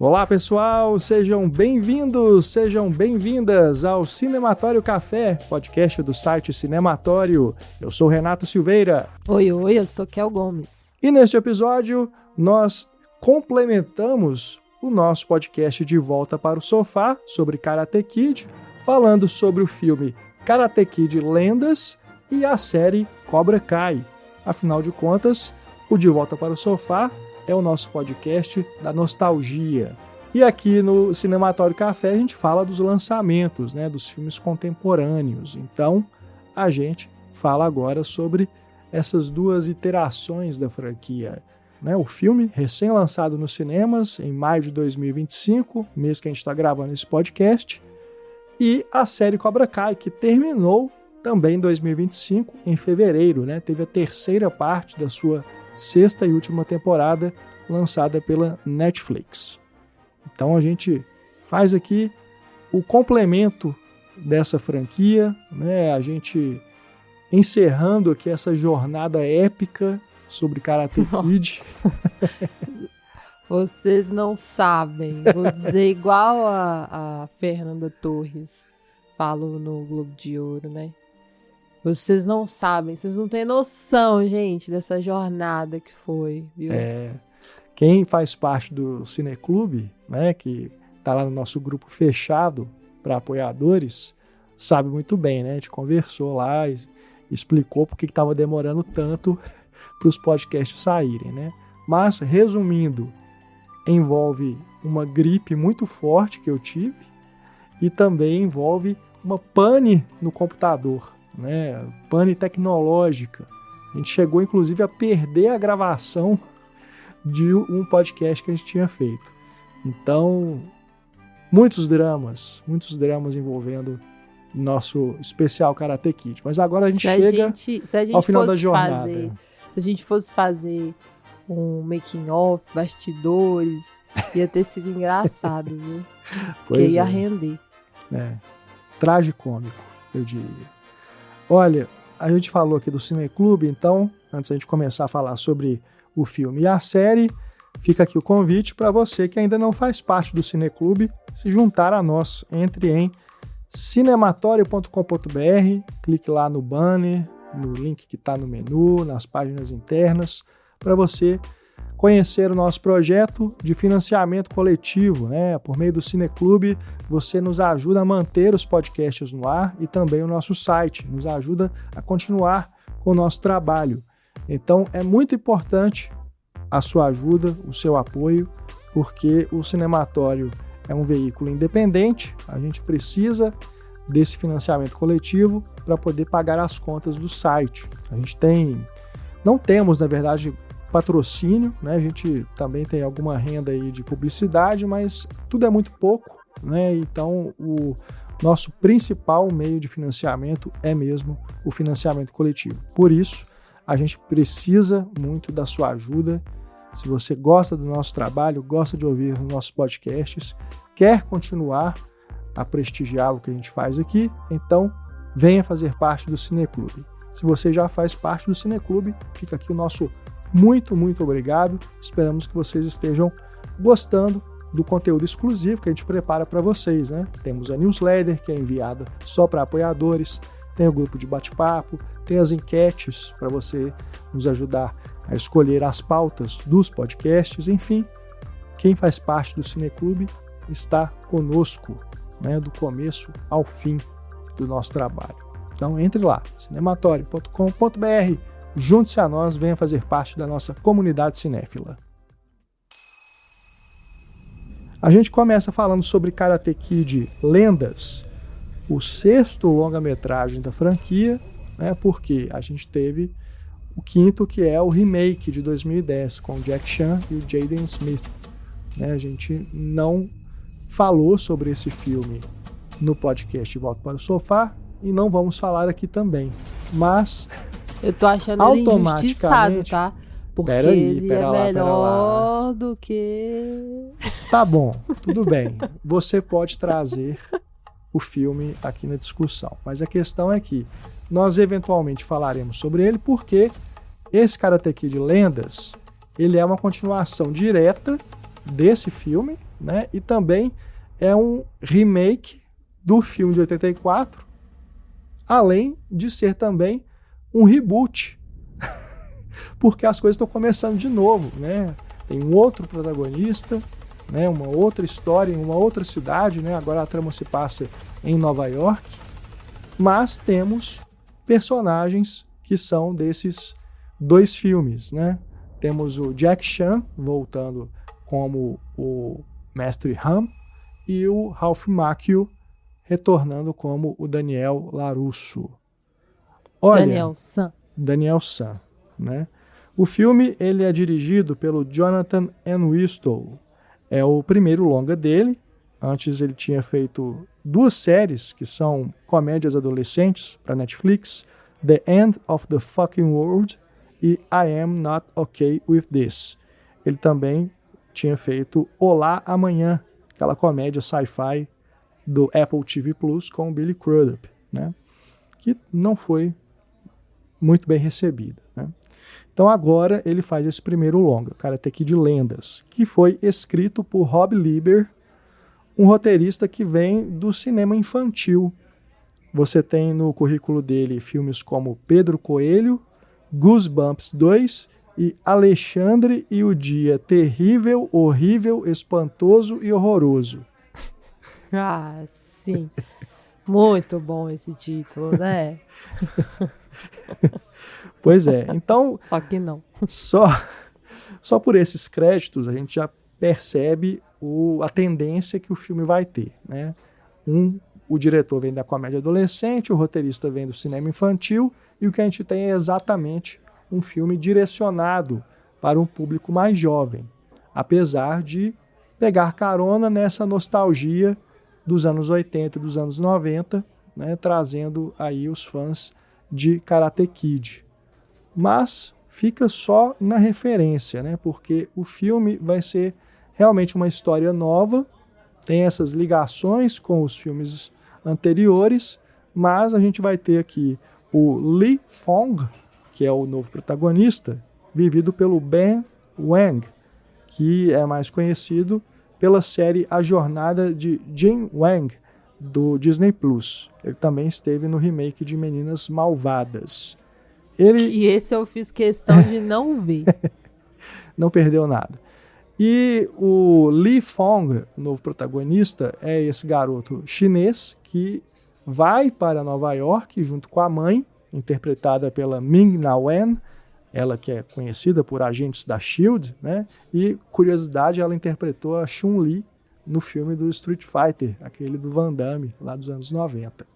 Olá pessoal, sejam bem-vindos, sejam bem-vindas ao Cinematório Café, podcast do site Cinematório. Eu sou Renato Silveira. Oi, eu sou Kel Gomes. E neste episódio nós complementamos o nosso podcast De Volta para o Sofá sobre Karate Kid, falando sobre o filme Karate Kid Lendas e a série Cobra Kai. Afinal de contas, o De Volta para o Sofá é o nosso podcast da nostalgia. E aqui no Cinematório Café a gente fala dos lançamentos, dos filmes contemporâneos. Então, a gente fala agora sobre essas duas iterações da franquia. O filme recém-lançado nos cinemas em maio de 2025, mês que a gente está gravando esse podcast, e a série Cobra Kai, que terminou também em 2025, em fevereiro. Teve a terceira parte da sua sexta e última temporada lançada pela Netflix. Então a gente faz aqui o complemento dessa franquia, a gente encerrando aqui essa jornada épica sobre Karate Kid. Vocês não sabem, vou dizer igual a Fernanda Torres falou no Globo de Ouro, Vocês não sabem, vocês não têm noção, gente, dessa jornada que foi, viu? Quem faz parte do Cineclube, que está lá no nosso grupo fechado para apoiadores, sabe muito bem, A gente conversou lá e explicou por que estava demorando tanto para os podcasts saírem, Mas, resumindo, envolve uma gripe muito forte que eu tive e também envolve uma pane no computador, pane tecnológica. A gente chegou, inclusive, a perder a gravação de um podcast que a gente tinha feito. Então, muitos dramas envolvendo nosso especial Karate Kid. Mas agora a gente chega ao final da jornada. Se a gente fosse fazer um making of, bastidores, ia ter sido engraçado, viu? Porque ia render. Tragicômico, eu diria. Olha, a gente falou aqui do Cineclube, então, antes de a gente começar a falar sobre o filme e a série, fica aqui o convite para você que ainda não faz parte do Cineclube se juntar a nós. Entre em cinematório.com.br, clique lá no banner, no link que está no menu, nas páginas internas, para você conhecer o nosso projeto de financiamento coletivo. Por meio do Cineclube, você nos ajuda a manter os podcasts no ar e também o nosso site, nos ajuda a continuar com o nosso trabalho. Então, é muito importante a sua ajuda, o seu apoio, porque o Cinematório é um veículo independente, a gente precisa desse financiamento coletivo para poder pagar as contas do site. A gente não temos, na verdade, patrocínio, a gente também tem alguma renda aí de publicidade, mas tudo é muito pouco, Então, o nosso principal meio de financiamento é mesmo o financiamento coletivo. Por isso, a gente precisa muito da sua ajuda. Se você gosta do nosso trabalho, gosta de ouvir os nossos podcasts, quer continuar a prestigiar o que a gente faz aqui, então venha fazer parte do Cineclube. Se você já faz parte do Cineclube, fica aqui o nosso muito, muito obrigado. Esperamos que vocês estejam gostando do conteúdo exclusivo que a gente prepara para vocês. Temos a newsletter, que é enviada só para apoiadores, tem o grupo de bate-papo, tem as enquetes para você nos ajudar a escolher as pautas dos podcasts. Enfim, quem faz parte do Cineclube está conosco, do começo ao fim do nosso trabalho. Então entre lá, cinematório.com.br, junte-se a nós, venha fazer parte da nossa comunidade cinéfila. A gente começa falando sobre Karate Kid Lendas, o sexto longa-metragem da franquia, porque a gente teve o quinto, que é o remake de 2010, com o Jack Chan e o Jaden Smith. A gente não falou sobre esse filme no podcast De Volta para o Sofá e não vamos falar aqui também. Mas eu tô achando ele injustiçado, tá? Porque ele é melhor do que... Tá bom, tudo bem. Você pode trazer o filme aqui na discussão. Mas a questão é que nós eventualmente falaremos sobre ele porque esse Karate Kid Lendas, ele é uma continuação direta desse filme, né? E também é um remake do filme de 84, além de ser também um reboot, porque as coisas estão começando de novo, né? Tem um outro protagonista, né? Uma outra história em uma outra cidade, né? Agora a trama se passa em Nova York, mas temos personagens que são desses dois filmes, né? Temos o Jack Chan voltando como o Mestre Ham e o Ralph Macchio retornando como o Daniel LaRusso. Olha, Daniel San, né? O filme ele é dirigido pelo Jonathan Entwistle. É o primeiro longa dele. Antes ele tinha feito 2 séries que são comédias adolescentes para Netflix, The End of the Fucking World e I Am Not Okay With This. Ele também tinha feito Olá Amanhã, aquela comédia sci-fi do Apple TV Plus com Billy Crudup, né? Que não foi muito bem recebida, né? Então agora ele faz esse primeiro longa, Karate Kid Lendas, que foi escrito por Rob Lieber, um roteirista que vem do cinema infantil. Você tem no currículo dele filmes como Pedro Coelho, Goosebumps 2 e Alexandre e o Dia Terrível, Horrível, Espantoso e Horroroso. Ah, sim. Muito bom esse título, né? Pois é, então... Só que não. Só por esses créditos a gente já percebe a tendência que o filme vai ter, né? O diretor vem da comédia adolescente, o roteirista vem do cinema infantil, e o que a gente tem é exatamente um filme direcionado para um público mais jovem, apesar de pegar carona nessa nostalgia dos anos 80 e dos anos 90, né, trazendo aí os fãs de Karate Kid. Mas fica só na referência, né, porque o filme vai ser realmente uma história nova, tem essas ligações com os filmes anteriores, mas a gente vai ter aqui o Lee Fong, que é o novo protagonista, vivido pelo Ben Wang, que é mais conhecido pela série A Jornada de Jin Wang, do Disney Plus. Ele também esteve no remake de Meninas Malvadas. E esse eu fiz questão de não ver. Não perdeu nada. E o Lee Fong, o novo protagonista, é esse garoto chinês que vai para Nova York junto com a mãe, interpretada pela Ming-Na Wen, ela que é conhecida por Agentes da S.H.I.E.L.D., né? E, curiosidade, ela interpretou a Chun-Li no filme do Street Fighter, aquele do Van Damme, lá dos anos 90.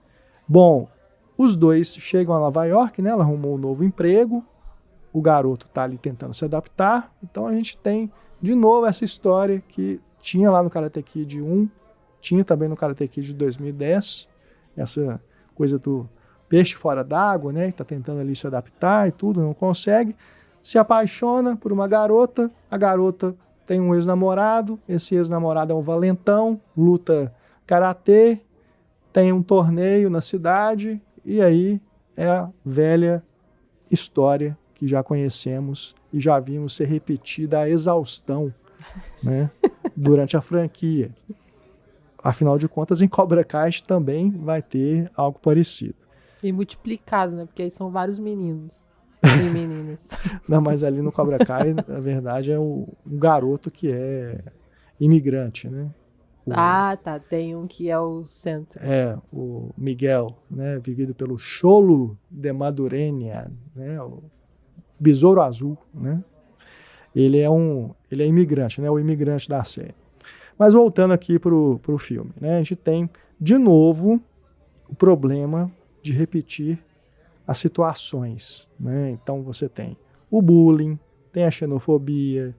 Bom, os dois chegam a Nova York, né? Ela arrumou um novo emprego, o garoto está ali tentando se adaptar, então a gente tem de novo essa história que tinha lá no Karate Kid 1, tinha também no Karate Kid de 2010, essa coisa do peixe fora d'água, né? Que tá tentando ali se adaptar e tudo, não consegue. Se apaixona por uma garota, a garota tem um ex-namorado, esse ex-namorado é um valentão, luta karatê, tem um torneio na cidade, e aí é a velha história que já conhecemos e já vimos ser repetida a exaustão, né? Durante a franquia. Afinal de contas, em Cobra Kai também vai ter algo parecido. E multiplicado, né? Porque aí são vários meninos e meninas. Não, mas ali no Cobra Kai, na verdade, é um garoto que é imigrante, né? Tá. Tem um que é o centro. É, o Miguel, né? Vivido pelo Cholo de Madureña, né? O Besouro Azul, né? Ele é imigrante, né? O imigrante da série. Mas voltando aqui pro filme, né? A gente tem, de novo, o problema de repetir as situações, né? Então você tem o bullying, tem a xenofobia,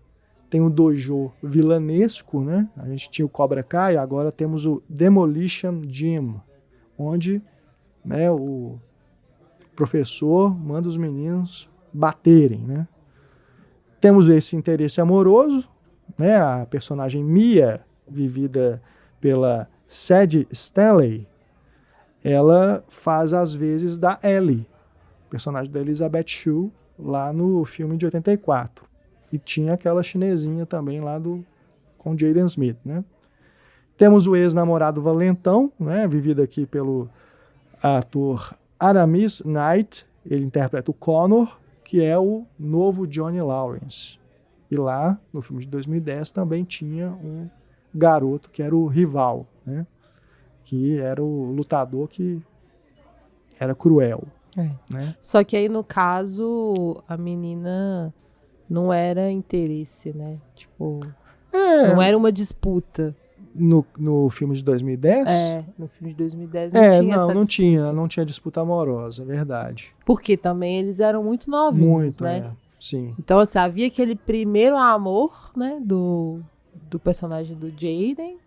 tem o dojo vilanesco, né? A gente tinha o Cobra Kai, agora temos o Demolition Gym, onde, né, o professor manda os meninos baterem, né? Temos esse interesse amoroso, né? A personagem Mia, vivida pela Sadie Stanley, ela faz às vezes da Ellie, personagem da Elizabeth Shue, lá no filme de 84. E tinha aquela chinesinha também lá com Jaden Smith, né? Temos o ex-namorado valentão, né, vivido aqui pelo ator Aramis Knight. Ele interpreta o Connor, que é o novo Johnny Lawrence. E lá, no filme de 2010, também tinha um garoto que era o rival, né, que era o lutador que era cruel. Né? Só que aí, no caso, a menina não era interesse, né? Tipo, não era uma disputa. No filme de 2010? No filme de 2010 não tinha essa disputa. Não tinha disputa amorosa, é verdade. Porque também eles eram muito novinhos, né? Sim. Então, assim, havia aquele primeiro amor, né, do personagem do Jaden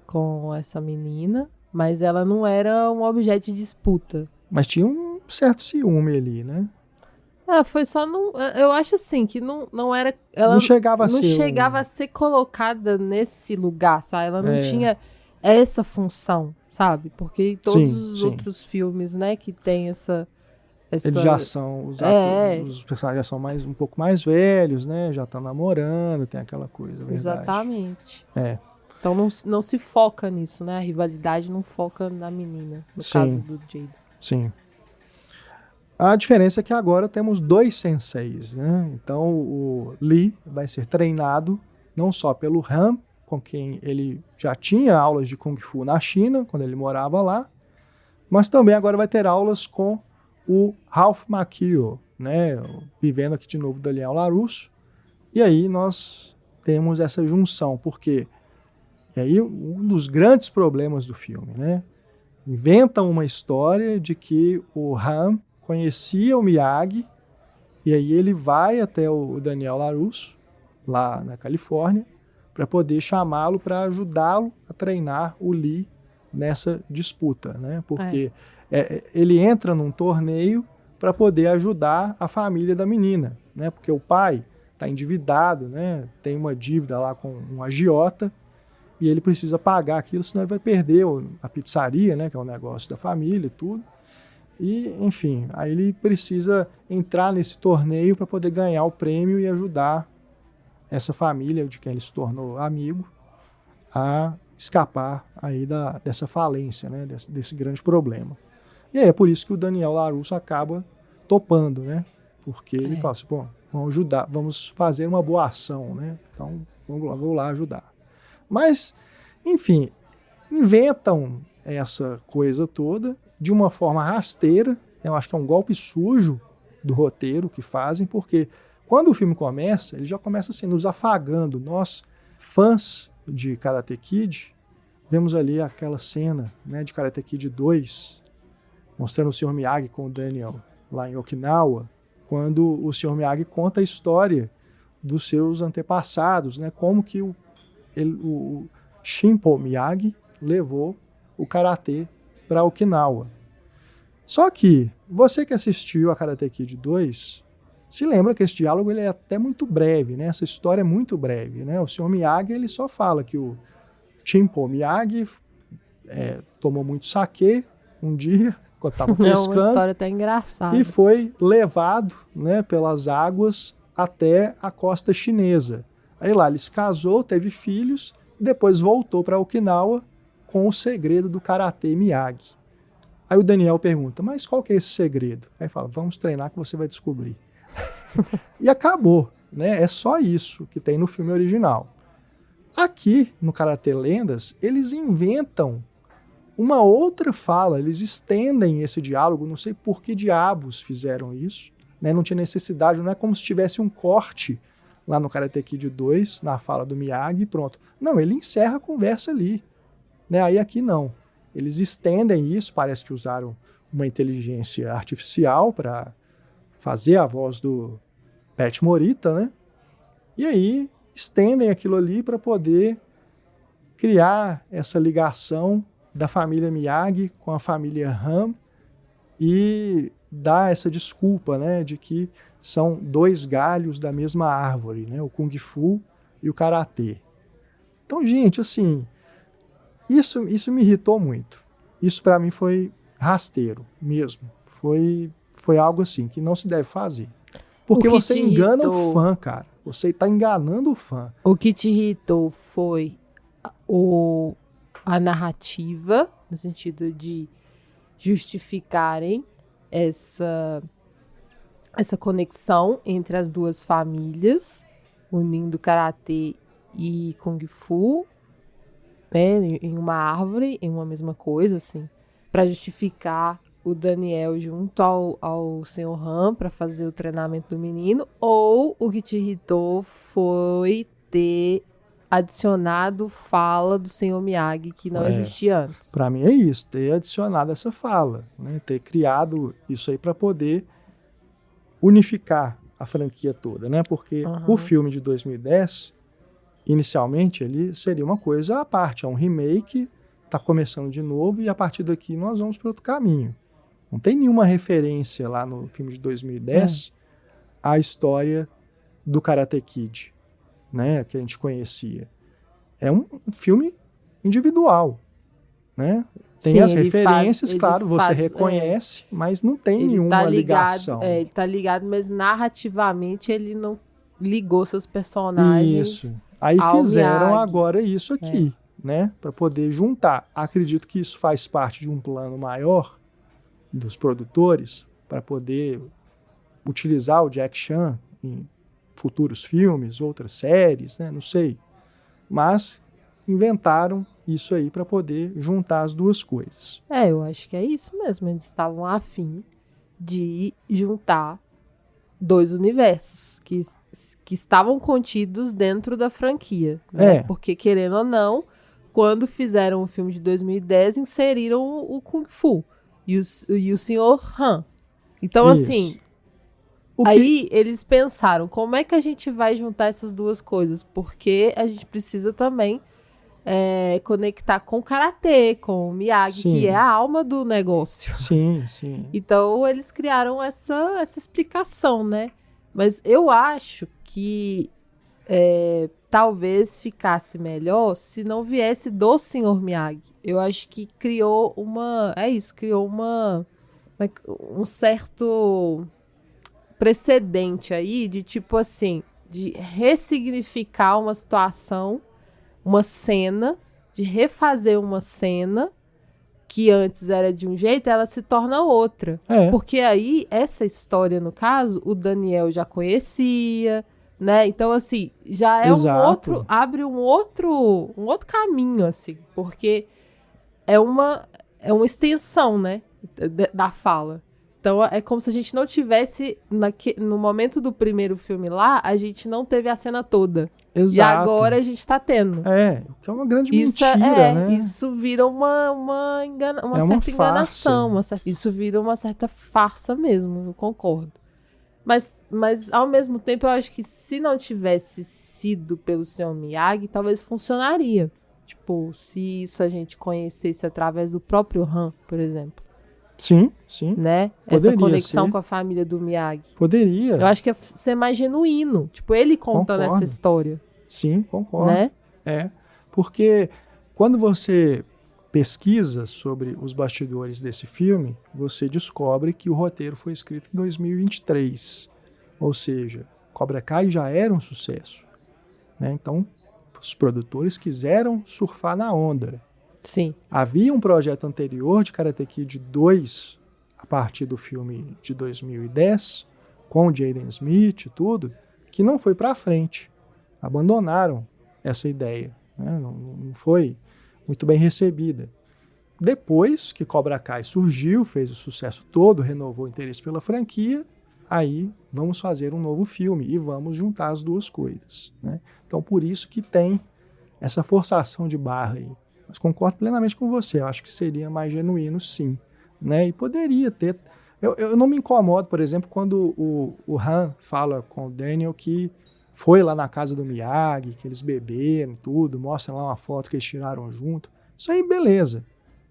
com essa menina, mas ela não era um objeto de disputa. Mas tinha um certo ciúme ali, né? Foi só eu acho assim que não era, ela não chegava a ser colocada nesse lugar, sabe? Ela não tinha essa função, sabe? Porque todos os outros filmes, né, que tem essa eles já são os atores, os personagens já são um pouco mais velhos, né? Já estão namorando, tem aquela coisa, verdade. Exatamente. Então não se foca nisso, né? A rivalidade não foca na menina, no caso do Jaden. Sim. A diferença é que agora temos 2 senseis, né? Então o Lee vai ser treinado não só pelo Han, com quem ele já tinha aulas de Kung Fu na China, quando ele morava lá, mas também agora vai ter aulas com o Ralph Macchio, né? Vivendo aqui de novo Daniel LaRusso. E aí nós temos essa junção, porque e aí um dos grandes problemas do filme, né? Inventam uma história de que o Han conhecia o Miyagi e aí ele vai até o Daniel LaRusso, lá na Califórnia, para poder chamá-lo para ajudá-lo a treinar o Lee nessa disputa, né? Porque ele entra num torneio para poder ajudar a família da menina, né? Porque o pai está endividado, né? Tem uma dívida lá com um agiota e ele precisa pagar aquilo, senão ele vai perder a pizzaria, né? Que é o negócio da família e tudo. E, enfim, aí ele precisa entrar nesse torneio para poder ganhar o prêmio e ajudar essa família de quem ele se tornou amigo a escapar aí dessa falência, né? Desse grande problema. E aí é por isso que o Daniel LaRusso acaba topando, né? Porque ele fala assim, bom, vamos ajudar, vamos fazer uma boa ação, né? Então, vou lá ajudar. Mas, enfim, inventam essa coisa toda de uma forma rasteira. Eu acho que é um golpe sujo do roteiro que fazem, porque quando o filme começa, ele já começa assim, nos afagando. Nós, fãs de Karate Kid, vemos ali aquela cena, né, de Karate Kid 2, mostrando o Sr. Miyagi com o Daniel lá em Okinawa, quando o Sr. Miyagi conta a história dos seus antepassados, né, como que o Shinpo Miyagi levou o Karatê para Okinawa. Só que você que assistiu a Karate Kid 2 se lembra que esse diálogo ele é até muito breve, né? Essa história é muito breve, né? O Sr. Miyagi ele só fala que o Shinpo Miyagi tomou muito saquê um dia quando estava pescando. É uma história até engraçada. E foi levado, né, pelas águas até a costa chinesa. Aí lá ele se casou, teve filhos e depois voltou para Okinawa com o segredo do Karatê Miyagi. Aí o Daniel pergunta, mas qual que é esse segredo? Aí fala, vamos treinar que você vai descobrir. E acabou, né? É só isso que tem no filme original. Aqui, no Karatê Lendas, eles inventam uma outra fala, eles estendem esse diálogo, não sei por que diabos fizeram isso, né? Não tinha necessidade, não é como se tivesse um corte lá no Karate Kid 2, na fala do Miyagi, pronto. Não, ele encerra a conversa ali. Né? Aí aqui não. Eles estendem isso, parece que usaram uma inteligência artificial para fazer a voz do Pat Morita, né? E aí estendem aquilo ali para poder criar essa ligação da família Miyagi com a família Han e dar essa desculpa, né, de que são 2 galhos da mesma árvore, né, o Kung Fu e o Karatê. Então, gente, assim, isso me irritou muito. Isso para mim foi rasteiro mesmo. Foi algo assim que não se deve fazer. Porque você engana o fã, cara. Você está enganando o fã. O que te irritou foi a narrativa, no sentido de justificarem essa conexão entre as duas famílias, unindo karatê e kung fu, né, em uma árvore, em uma mesma coisa, assim, para justificar o Daniel junto ao Sr. Han para fazer o treinamento do menino, ou o que te irritou foi ter adicionado fala do Sr. Miyagi que não existia antes. Para mim é isso, ter adicionado essa fala, né, ter criado isso aí para poder unificar a franquia toda, né? Porque o filme de 2010, inicialmente, ele seria uma coisa à parte, é um remake, tá começando de novo e a partir daqui nós vamos para outro caminho. Não tem nenhuma referência lá no filme de 2010 à história do Karate Kid, né? Que a gente conhecia. É um filme individual, né? Tem as referências, claro, você reconhece, mas não tem nenhuma ligação. Ele tá ligado, mas narrativamente ele não ligou seus personagens. Isso. Aí fizeram agora isso aqui, né? Para poder juntar. Acredito que isso faz parte de um plano maior dos produtores para poder utilizar o Jack Chan em futuros filmes, outras séries, né? Não sei. Mas inventaram isso aí para poder juntar as duas coisas. Eu acho que é isso mesmo. Eles estavam a fim de juntar dois universos que estavam contidos dentro da franquia. Né? Porque, querendo ou não, quando fizeram o filme de 2010, inseriram o Kung Fu e o Sr. Han. Então, isso. Assim, aí eles pensaram, como é que a gente vai juntar essas duas coisas? Porque a gente precisa também conectar com o Karatê, com o Miyagi, que é a alma do negócio. Sim, sim. Então, eles criaram essa explicação, né? Mas eu acho que talvez ficasse melhor se não viesse do Sr. Miyagi. Eu acho que criou um certo precedente aí de tipo assim, de ressignificar uma situação, uma cena, de refazer uma cena que antes era de um jeito, ela se torna outra. Porque aí, essa história, no caso, o Daniel já conhecia, né? Então, assim, já é abre um outro caminho, assim, porque é uma extensão, né, da fala. Então, é como se a gente não tivesse, no momento do primeiro filme lá, a gente não teve a cena toda. Exato. E agora a gente tá tendo. Que é uma grande mentira, né? Isso vira uma certa enganação. Isso vira uma certa farsa mesmo, eu concordo. Mas, ao mesmo tempo, eu acho que se não tivesse sido pelo Sr. Miyagi, talvez funcionaria. Tipo, se isso a gente conhecesse através do próprio Han, por exemplo. Sim, sim. Né? Essa conexão com a família do Miyagi. Poderia. Eu acho que ia ser mais genuíno. Tipo, ele contando essa história. Sim, concordo. Né? Porque quando você pesquisa sobre os bastidores desse filme, você descobre que o roteiro foi escrito em 2023. Ou seja, Cobra Kai já era um sucesso. Né? Então, os produtores quiseram surfar na onda. Sim. Havia um projeto anterior de Karate Kid 2, a partir do filme de 2010, com o Jaden Smith e tudo, que não foi para frente. Abandonaram essa ideia. Né? Não foi muito bem recebida. Depois que Cobra Kai surgiu, fez o sucesso todo, renovou o interesse pela franquia, aí vamos fazer um novo filme e vamos juntar as duas coisas. Né? Então, por isso que tem essa forçação de barra aí. Mas concordo plenamente com você, eu acho que seria mais genuíno, sim. Né? E poderia ter... Eu não me incomodo, por exemplo, quando o Han fala com o Daniel que foi lá na casa do Miyagi, que eles beberam tudo, mostra lá uma foto que eles tiraram junto. Isso aí, beleza.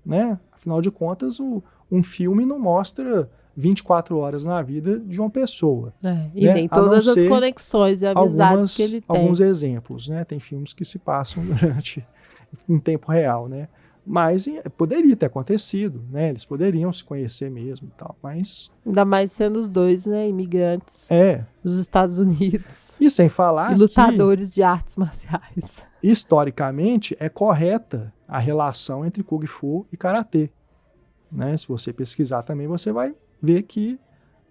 Né? Afinal de contas, um filme não mostra 24 horas na vida de uma pessoa. E nem todas as conexões e amizades que ele tem. Alguns exemplos, né? Tem filmes que se passam em tempo real, né? Mas poderia ter acontecido, né? Eles poderiam se conhecer mesmo e tal, mas... Ainda mais sendo os dois, né? Imigrantes dos Estados Unidos. E sem falar e lutadores de artes marciais. Historicamente, é correta a relação entre Kung Fu e Karatê. Né? Se você pesquisar também, você vai ver que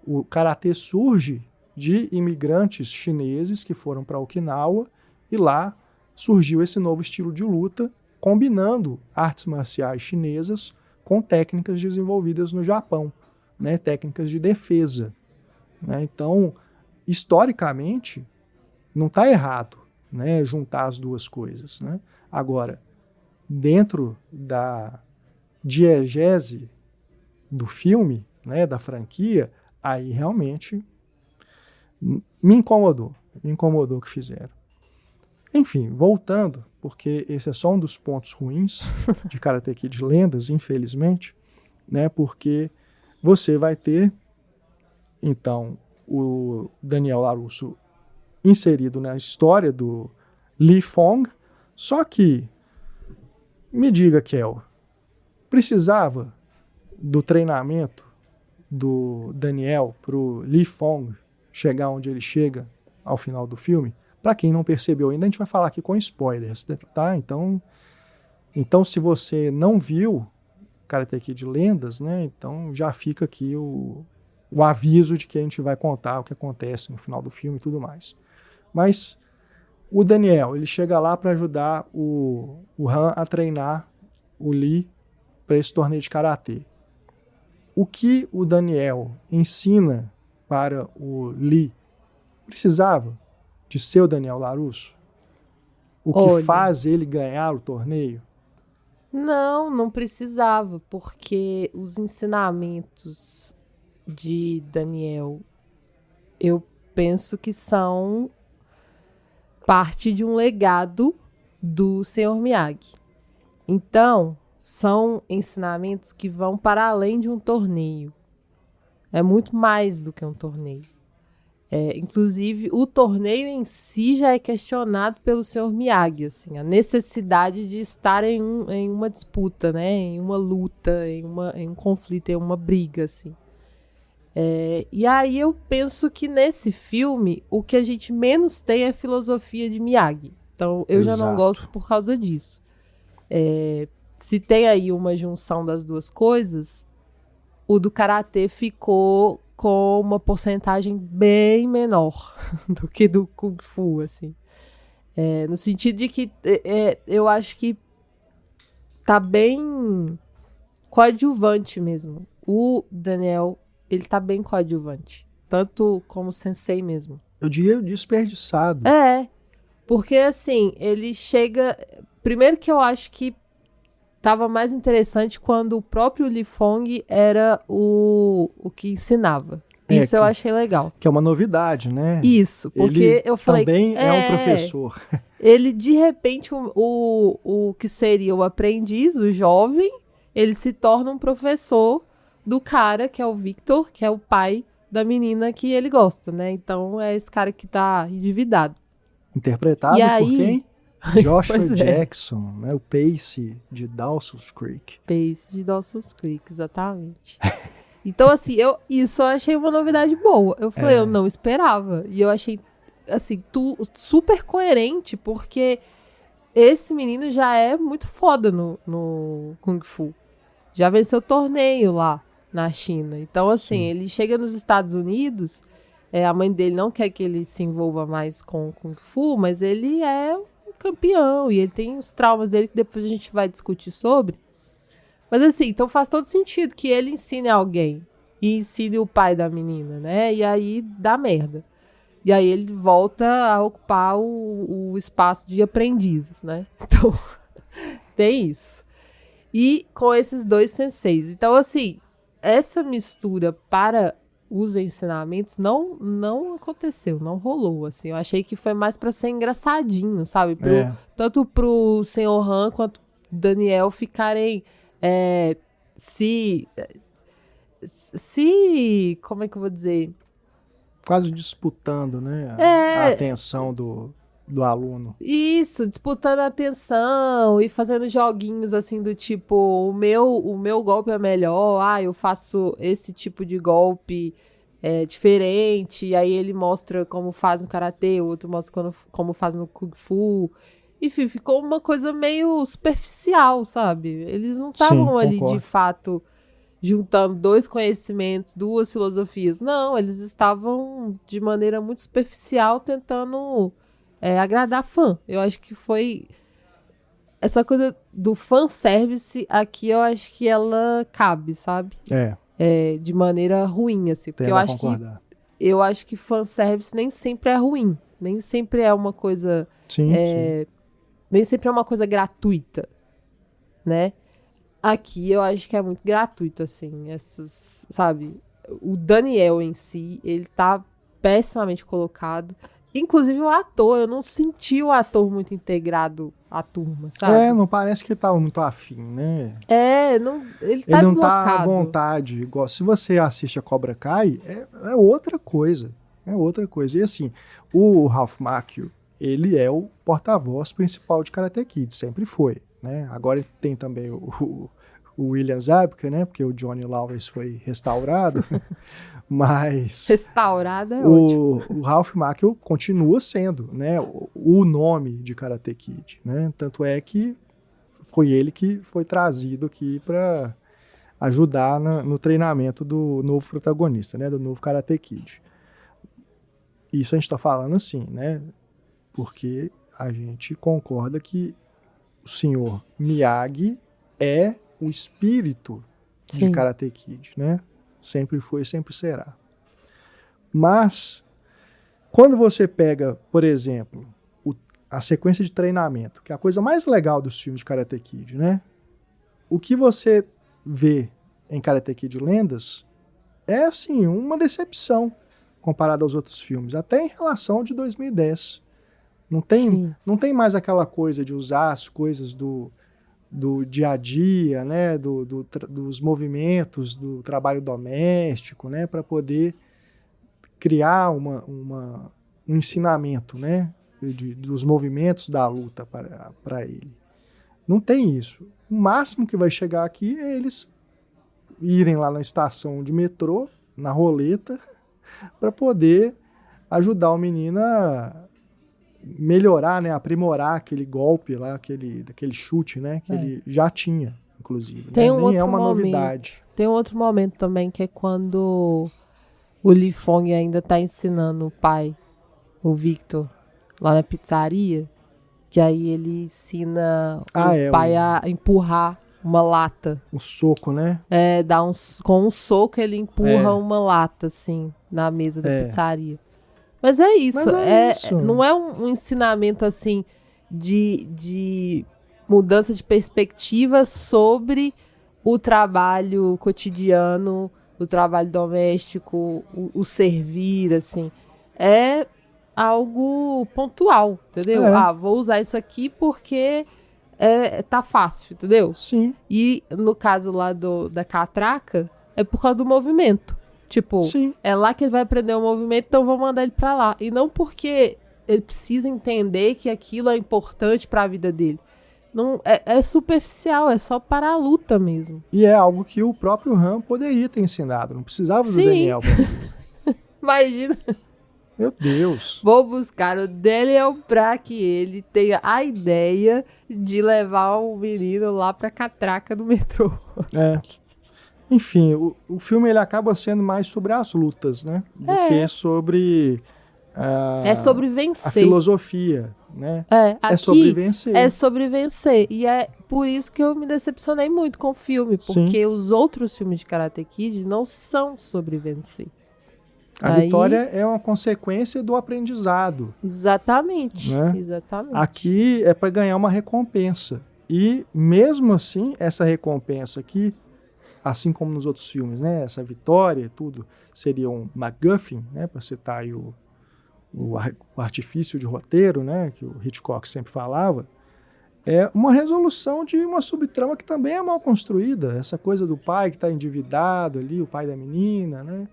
o Karatê surge de imigrantes chineses que foram para Okinawa e lá surgiu esse novo estilo de luta, combinando artes marciais chinesas com técnicas desenvolvidas no Japão, né? Técnicas de defesa. Né? Então, historicamente, não está errado, né? Juntar as duas coisas. Né? Agora, dentro da diegese do filme, né, da franquia, aí realmente me incomodou o que fizeram. Enfim, voltando, porque esse é só um dos pontos ruins de Karate Kid Lendas, infelizmente, né, porque você vai ter, então, o Daniel LaRusso inserido na história do Li Fong, só que, me diga, Kel, precisava do treinamento do Daniel pro Li Fong chegar onde ele chega ao final do filme? Para quem não percebeu ainda, a gente vai falar aqui com spoilers, tá? Então se você não viu Karate Kid Lendas, né? Então já fica aqui o aviso de que a gente vai contar o que acontece no final do filme e tudo mais. Mas o Daniel, ele chega lá para ajudar o Han a treinar o Lee para esse torneio de Karatê. O que o Daniel ensina para o Lee precisava de ser o Daniel LaRusso? O que faz ele ganhar o torneio? Não precisava, porque os ensinamentos de Daniel, eu penso que são parte de um legado do Sr. Miyagi. Então, são ensinamentos que vão para além de um torneio. É muito mais do que um torneio. Inclusive, o torneio em si já é questionado pelo Sr. Miyagi, assim, a necessidade de estar em uma disputa, né? Em uma luta, em um conflito, em uma briga, assim. E aí eu penso que nesse filme o que a gente menos tem é filosofia de Miyagi. Então eu já não gosto por causa disso. Se tem aí uma junção das duas coisas, o do Karatê ficou com uma porcentagem bem menor do que do Kung Fu, assim. No sentido de que eu acho que tá bem coadjuvante mesmo. O Daniel, ele tá bem coadjuvante. Tanto como sensei mesmo. Eu diria desperdiçado. Porque assim, ele chega... Primeiro que eu acho que tava mais interessante quando o próprio Li Fong era o que ensinava. Isso eu achei legal. Que é uma novidade, né? Isso, porque ele eu falei... também é um professor. Ele, de repente, o que seria o aprendiz, o jovem, ele se torna um professor do cara, que é o Victor, que é o pai da menina que ele gosta, né? Então, é esse cara que tá endividado. Interpretado por quem? Joshua Jackson, né? O Pace de Dawson's Creek. Pace de Dawson's Creek, exatamente. Então, assim, eu achei uma novidade boa. Eu falei, eu não esperava. E eu achei, assim, super coerente, porque esse menino já é muito foda no Kung Fu. Já venceu torneio lá na China. Então, assim, ele chega nos Estados Unidos, a mãe dele não quer que ele se envolva mais com Kung Fu, mas ele é um campeão e ele tem os traumas dele que depois a gente vai discutir sobre. Mas assim, então faz todo sentido que ele ensine alguém e ensine o pai da menina, né? E aí dá merda. E aí ele volta a ocupar o espaço de aprendizes, né? Então, tem isso. E com esses dois senseis. Então, assim, essa mistura para os ensinamentos não aconteceu, não rolou, assim. Eu achei que foi mais pra ser engraçadinho, sabe? Tanto pro Sr. Han quanto Daniel ficarem como é que eu vou dizer? Quase disputando, né? A atenção do aluno. Isso, disputando a atenção e fazendo joguinhos assim do tipo, o meu golpe é melhor, eu faço esse tipo de golpe diferente, e aí ele mostra como faz no Karatê, o outro mostra como faz no Kung Fu. enfim, ficou uma coisa meio superficial, sabe? Eles não estavam ali, concordo. de fato, juntando 2 conhecimentos, 2 filosofias. Não, eles estavam, de maneira muito superficial, tentando agradar fã. Eu acho que foi... Essa coisa do fanservice aqui, eu acho que ela cabe, sabe? De maneira ruim, assim. Porque eu acho que fanservice nem sempre é ruim. Nem sempre é uma coisa... Sim. Nem sempre é uma coisa gratuita, né? Aqui eu acho que é muito gratuito, assim. Sabe? O Daniel em si, ele tá pessimamente colocado. Inclusive o ator, eu não senti o ator muito integrado à turma, sabe? Não parece que ele tava muito afim, né? Ele tá não deslocado. Tá à vontade. Igual, se você assiste a Cobra Kai, é outra coisa. É outra coisa. E assim, o Ralph Macchio, ele é o porta-voz principal de Karate Kid, sempre foi, né? Agora tem também o William Zabka, né? Porque o Johnny Lawrence foi restaurado. Mas... Restaurado é ótimo. O Ralph Macchio continua sendo, né, o nome de Karate Kid, né? Tanto é que foi ele que foi trazido aqui para ajudar no treinamento do novo protagonista, né? Do novo Karate Kid. Isso a gente está falando assim, né? Porque a gente concorda que o senhor Miyagi é o espírito de Karate Kid, né? Sempre foi e sempre será. Mas, quando você pega, por exemplo, a sequência de treinamento, que é a coisa mais legal dos filmes de Karate Kid, né? O que você vê em Karate Kid Lendas é, assim, uma decepção comparado aos outros filmes, até em relação ao de 2010. Não tem mais aquela coisa de usar as coisas do dia a dia, né, dos movimentos do trabalho doméstico, né, para poder criar um ensinamento, né, dos movimentos da luta para ele. Não tem isso. O máximo que vai chegar aqui é eles irem lá na estação de metrô, na roleta, para poder ajudar o menino a melhorar, né, aprimorar aquele golpe lá, daquele chute, né, que ele já tinha, inclusive. Tem Nem é uma novidade. Tem um outro momento também, que é quando o Li Fong ainda tá ensinando o pai, o Victor, lá na pizzaria, que aí ele ensina o pai a empurrar uma lata. Um soco, né? Com um soco ele empurra uma lata, assim, na mesa da pizzaria. Mas é isso. Não é um ensinamento, assim, de mudança de perspectiva sobre o trabalho cotidiano, o trabalho doméstico, o servir, assim. É algo pontual, entendeu? Vou usar isso aqui porque tá fácil, entendeu? Sim. E no caso lá da catraca, é por causa do movimento. Tipo, é lá que ele vai aprender o movimento, então vou mandar ele pra lá. E não porque ele precisa entender que aquilo é importante pra vida dele. Não, é superficial, é só para a luta mesmo. E é algo que o próprio Han poderia ter ensinado, não precisava do Daniel. Imagina. Meu Deus. Vou buscar o Daniel pra que ele tenha a ideia de levar o menino lá pra catraca do metrô. Enfim, o filme ele acaba sendo mais sobre as lutas, né? Do que sobre... é sobre vencer. A filosofia, né? Aqui sobre vencer. É sobre vencer. E é por isso que eu me decepcionei muito com o filme. Porque os outros filmes de Karate Kid não são sobre vencer. A vitória é uma consequência do aprendizado. Exatamente. Né? Exatamente. Aqui é para ganhar uma recompensa. E mesmo assim, essa recompensa aqui, assim como nos outros filmes, né? Essa vitória e tudo, seria um MacGuffin, né? Para citar aí o artifício de roteiro, né? Que o Hitchcock sempre falava. É uma resolução de uma subtrama que também é mal construída. Essa coisa do pai que está endividado ali, o pai da menina, né?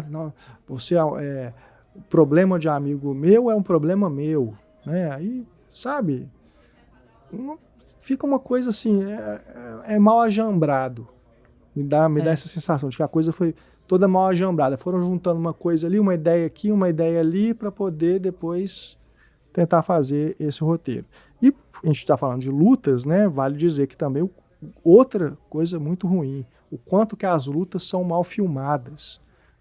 Não, o problema de amigo meu é um problema meu, né? Aí, sabe, fica uma coisa assim, é mal ajambrado. Me dá essa sensação de que a coisa foi toda mal ajambrada. Foram juntando uma coisa ali, uma ideia aqui, uma ideia ali, para poder depois tentar fazer esse roteiro. E a gente está falando de lutas, né? Vale dizer que também outra coisa muito ruim, o quanto que as lutas são mal filmadas,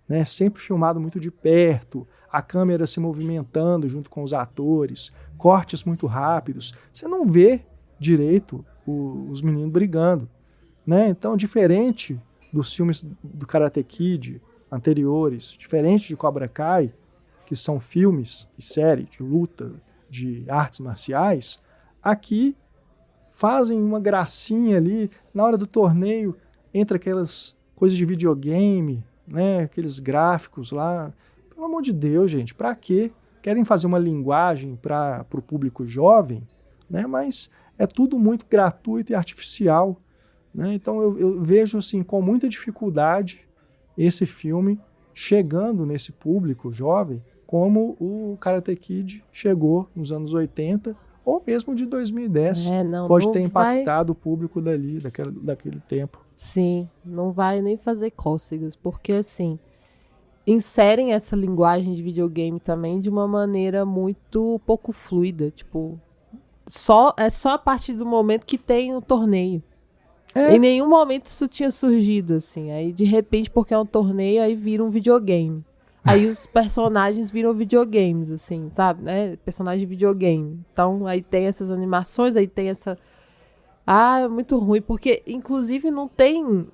né? Sempre filmado muito de perto, a câmera se movimentando junto com os atores, cortes muito rápidos. Você não vê direito os meninos brigando, né? Então, diferente dos filmes do Karate Kid anteriores, diferente de Cobra Kai, que são filmes e série de luta, de artes marciais, aqui fazem uma gracinha ali, na hora do torneio, entra aquelas coisas de videogame, né? Aqueles gráficos lá. Pelo amor de Deus, gente, para quê? Querem fazer uma linguagem para o público jovem, né? Mas é tudo muito gratuito e artificial, né? Então eu vejo assim, com muita dificuldade esse filme chegando nesse público jovem, como o Karate Kid chegou nos anos 80, ou mesmo de 2010. Pode ter impactado o público daquele tempo. Sim, não vai nem fazer cócegas, porque assim, inserem essa linguagem de videogame também de uma maneira muito pouco fluida, tipo, é só a partir do momento que tem o torneio. Em nenhum momento isso tinha surgido, assim, aí de repente, porque é um torneio, aí vira um videogame. Aí os personagens viram videogames, assim, sabe, né? Personagem de videogame. Então, aí tem essas animações, aí tem essa... Ah, é muito ruim, porque, inclusive, não tem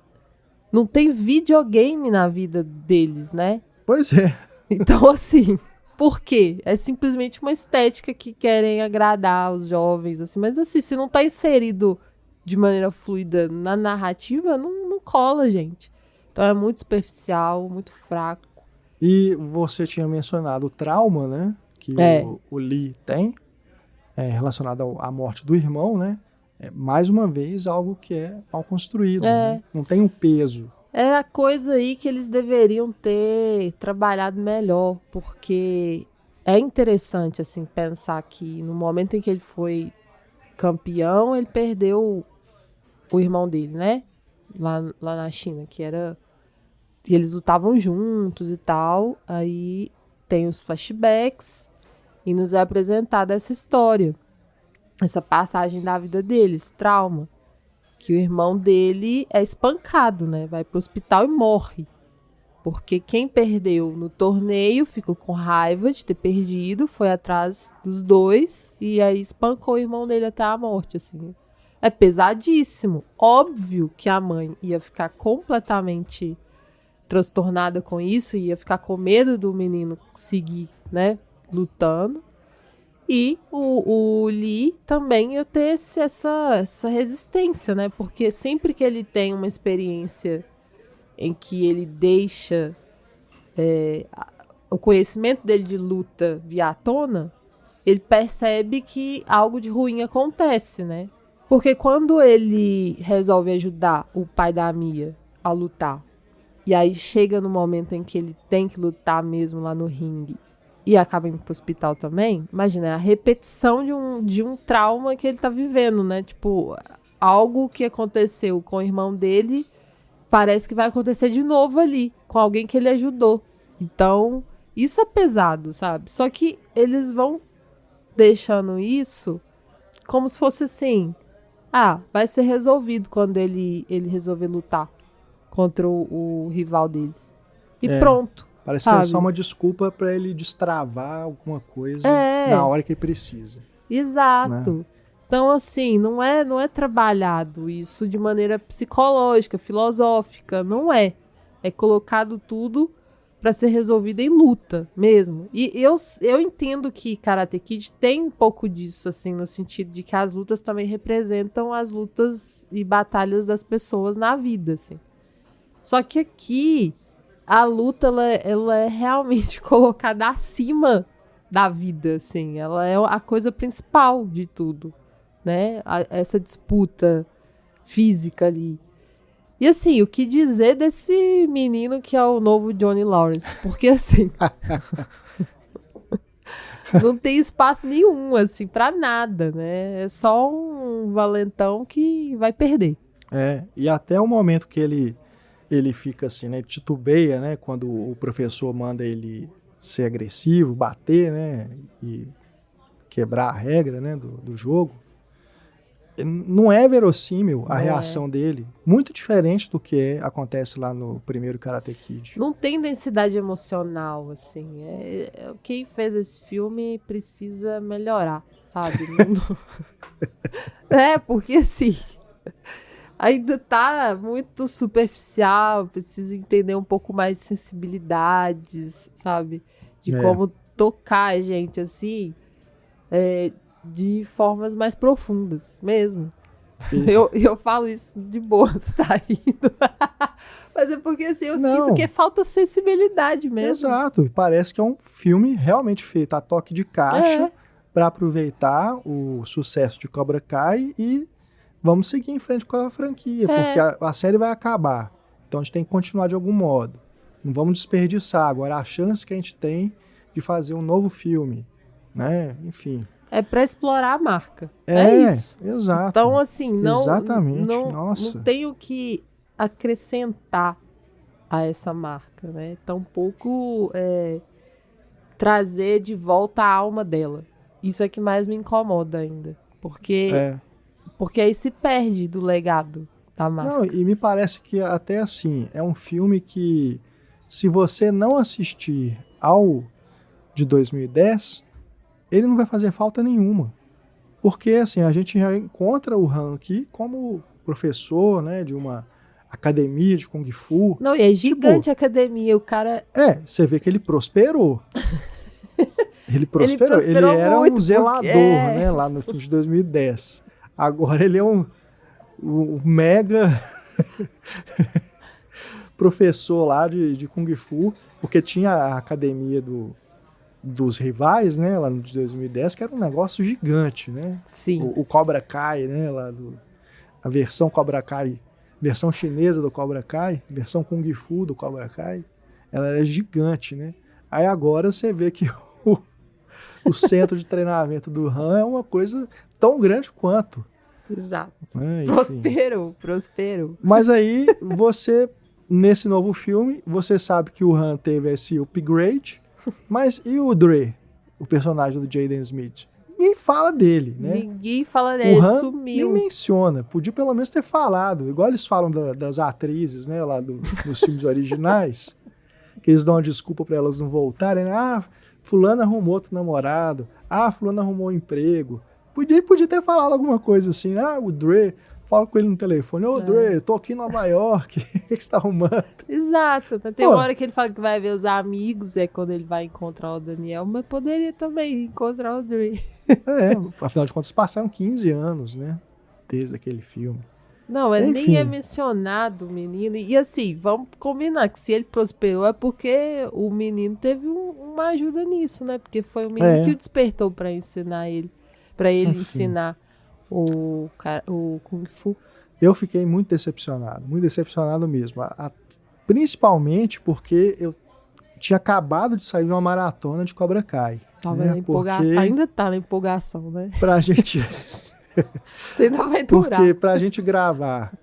videogame na vida deles, né? Pois é. Então, assim, por quê? É simplesmente uma estética que querem agradar os jovens, assim. Mas, assim, se não tá inserido de maneira fluida na narrativa, não cola, gente. Então, é muito superficial, muito fraco. E você tinha mencionado o trauma, né? Que o Lee tem, relacionado à morte do irmão, né? É, mais uma vez, algo que é mal construído. Né? Não tem um peso. É a coisa aí que eles deveriam ter trabalhado melhor, porque é interessante, assim, pensar que no momento em que ele foi campeão, ele perdeu o irmão dele, né? Lá na China, que eles lutavam juntos e tal. Aí tem os flashbacks e nos é apresentada essa história, essa passagem da vida deles, trauma, que o irmão dele é espancado, né? Vai pro hospital e morre, porque quem perdeu no torneio ficou com raiva de ter perdido, foi atrás dos dois e aí espancou o irmão dele até a morte, assim. É pesadíssimo. Óbvio que a mãe ia ficar completamente transtornada com isso, ia ficar com medo do menino seguir, né, lutando. E o Lee também ia ter essa resistência, né? Porque sempre que ele tem uma experiência em que ele deixa o conhecimento dele de luta vir à tona, ele percebe que algo de ruim acontece, né? Porque quando ele resolve ajudar o pai da Mia a lutar, e aí chega no momento em que ele tem que lutar mesmo lá no ringue, e acaba indo pro hospital também, imagina, é a repetição de um trauma que ele tá vivendo, né? Tipo, algo que aconteceu com o irmão dele parece que vai acontecer de novo ali, com alguém que ele ajudou. Então, isso é pesado, sabe? Só que eles vão deixando isso como se fosse assim, vai ser resolvido quando ele resolver lutar contra o rival dele. E pronto. Parece que é só uma desculpa para ele destravar alguma coisa na hora que precisa. Exato. Né? Então, assim, não é trabalhado isso de maneira psicológica, filosófica, não é. É colocado tudo para ser resolvido em luta mesmo. E eu entendo que Karate Kid tem um pouco disso, assim, no sentido de que as lutas também representam as lutas e batalhas das pessoas na vida, assim. Só que aqui a luta ela é realmente colocada acima da vida, assim. Ela é a coisa principal de tudo, né? Essa disputa física ali. E assim, o que dizer desse menino que é o novo Johnny Lawrence? Porque assim, não tem espaço nenhum, assim, pra nada, né? É só um valentão que vai perder. E até o momento que ele fica assim, né, titubeia, né, quando o professor manda ele ser agressivo, bater, né, e quebrar a regra, né, do jogo, não é verossímil a Não reação dele. Muito diferente do que acontece lá no primeiro Karate Kid. Não tem densidade emocional, assim. Quem fez esse filme precisa melhorar, sabe? Porque assim, ainda tá muito superficial, precisa entender um pouco mais de sensibilidades, sabe? De como tocar a gente, assim, de formas mais profundas, mesmo. Eu falo isso de boa, você tá rindo. Mas é porque assim, eu sinto que falta sensibilidade mesmo. Exato, parece que é um filme realmente feito a toque de caixa para aproveitar o sucesso de Cobra Kai e vamos seguir em frente com a franquia, porque a série vai acabar. Então a gente tem que continuar de algum modo. Não vamos desperdiçar agora a chance que a gente tem de fazer um novo filme, né? Enfim. É para explorar a marca. É isso. Exato. Então, assim, não tem o que acrescentar a essa marca, né? Tampouco trazer de volta a alma dela. Isso é que mais me incomoda ainda. Porque aí se perde do legado da marca. Não, e me parece que até assim, é um filme que, se você não assistir ao de 2010... ele não vai fazer falta nenhuma. Porque, assim, a gente já encontra o Han aqui como professor, né, de uma academia de Kung Fu. Não, e é gigante a academia, o cara... você vê que ele prosperou. Ele prosperou era muito, um zelador, né, lá no filme de 2010. Agora ele é um mega professor lá de Kung Fu, porque tinha a academia dos rivais, né, lá no de 2010, que era um negócio gigante, né? Sim. O Cobra Kai, né, a versão Cobra Kai, versão chinesa do Cobra Kai, versão Kung Fu do Cobra Kai, ela era gigante, né? Aí agora você vê que o centro de treinamento do Han é uma coisa tão grande quanto. Exato. Prospero. Mas aí você, nesse novo filme, você sabe que o Han teve esse upgrade. Mas e o Dre, o personagem do Jaden Smith? Ninguém fala dele, né? Ninguém fala dele, o Han sumiu. Nem menciona, podia pelo menos ter falado. Igual eles falam das atrizes, né, lá dos filmes originais, que eles dão uma desculpa para elas não voltarem, né? Fulano arrumou outro namorado, fulano arrumou um emprego. Podia ter falado alguma coisa assim, o Dre... Falo com ele no telefone, Dre, tô aqui em Nova York, o que você tá arrumando? Exato, tem uma hora que ele fala que vai ver os amigos, quando ele vai encontrar o Daniel, mas poderia também encontrar o Dre. Afinal de contas passaram 15 anos, né, desde aquele filme. Não, nem é mencionado o menino, e assim, vamos combinar que se ele prosperou é porque o menino teve uma ajuda nisso, né, porque foi o menino que o despertou pra ensinar ele, pra ele ensinar o Kung Fu. Eu fiquei muito decepcionado mesmo. Principalmente porque eu tinha acabado de sair de uma maratona de Cobra Kai. Tava na empolgação, ainda tá na empolgação, né? Pra gente... Você ainda vai durar. Porque pra gente gravar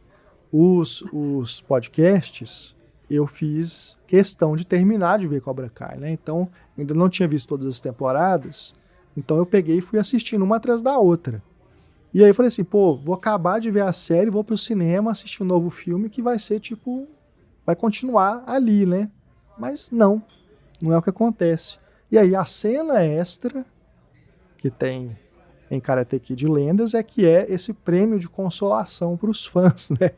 os podcasts, eu fiz questão de terminar de ver Cobra Kai, né? Então, ainda não tinha visto todas as temporadas, então eu peguei e fui assistindo uma atrás da outra. E aí eu falei assim, vou acabar de ver a série, vou pro cinema assistir um novo filme que vai ser vai continuar ali, né? Mas não é o que acontece. E aí a cena extra que tem em Karate Kid Lendas que é esse prêmio de consolação para os fãs, né?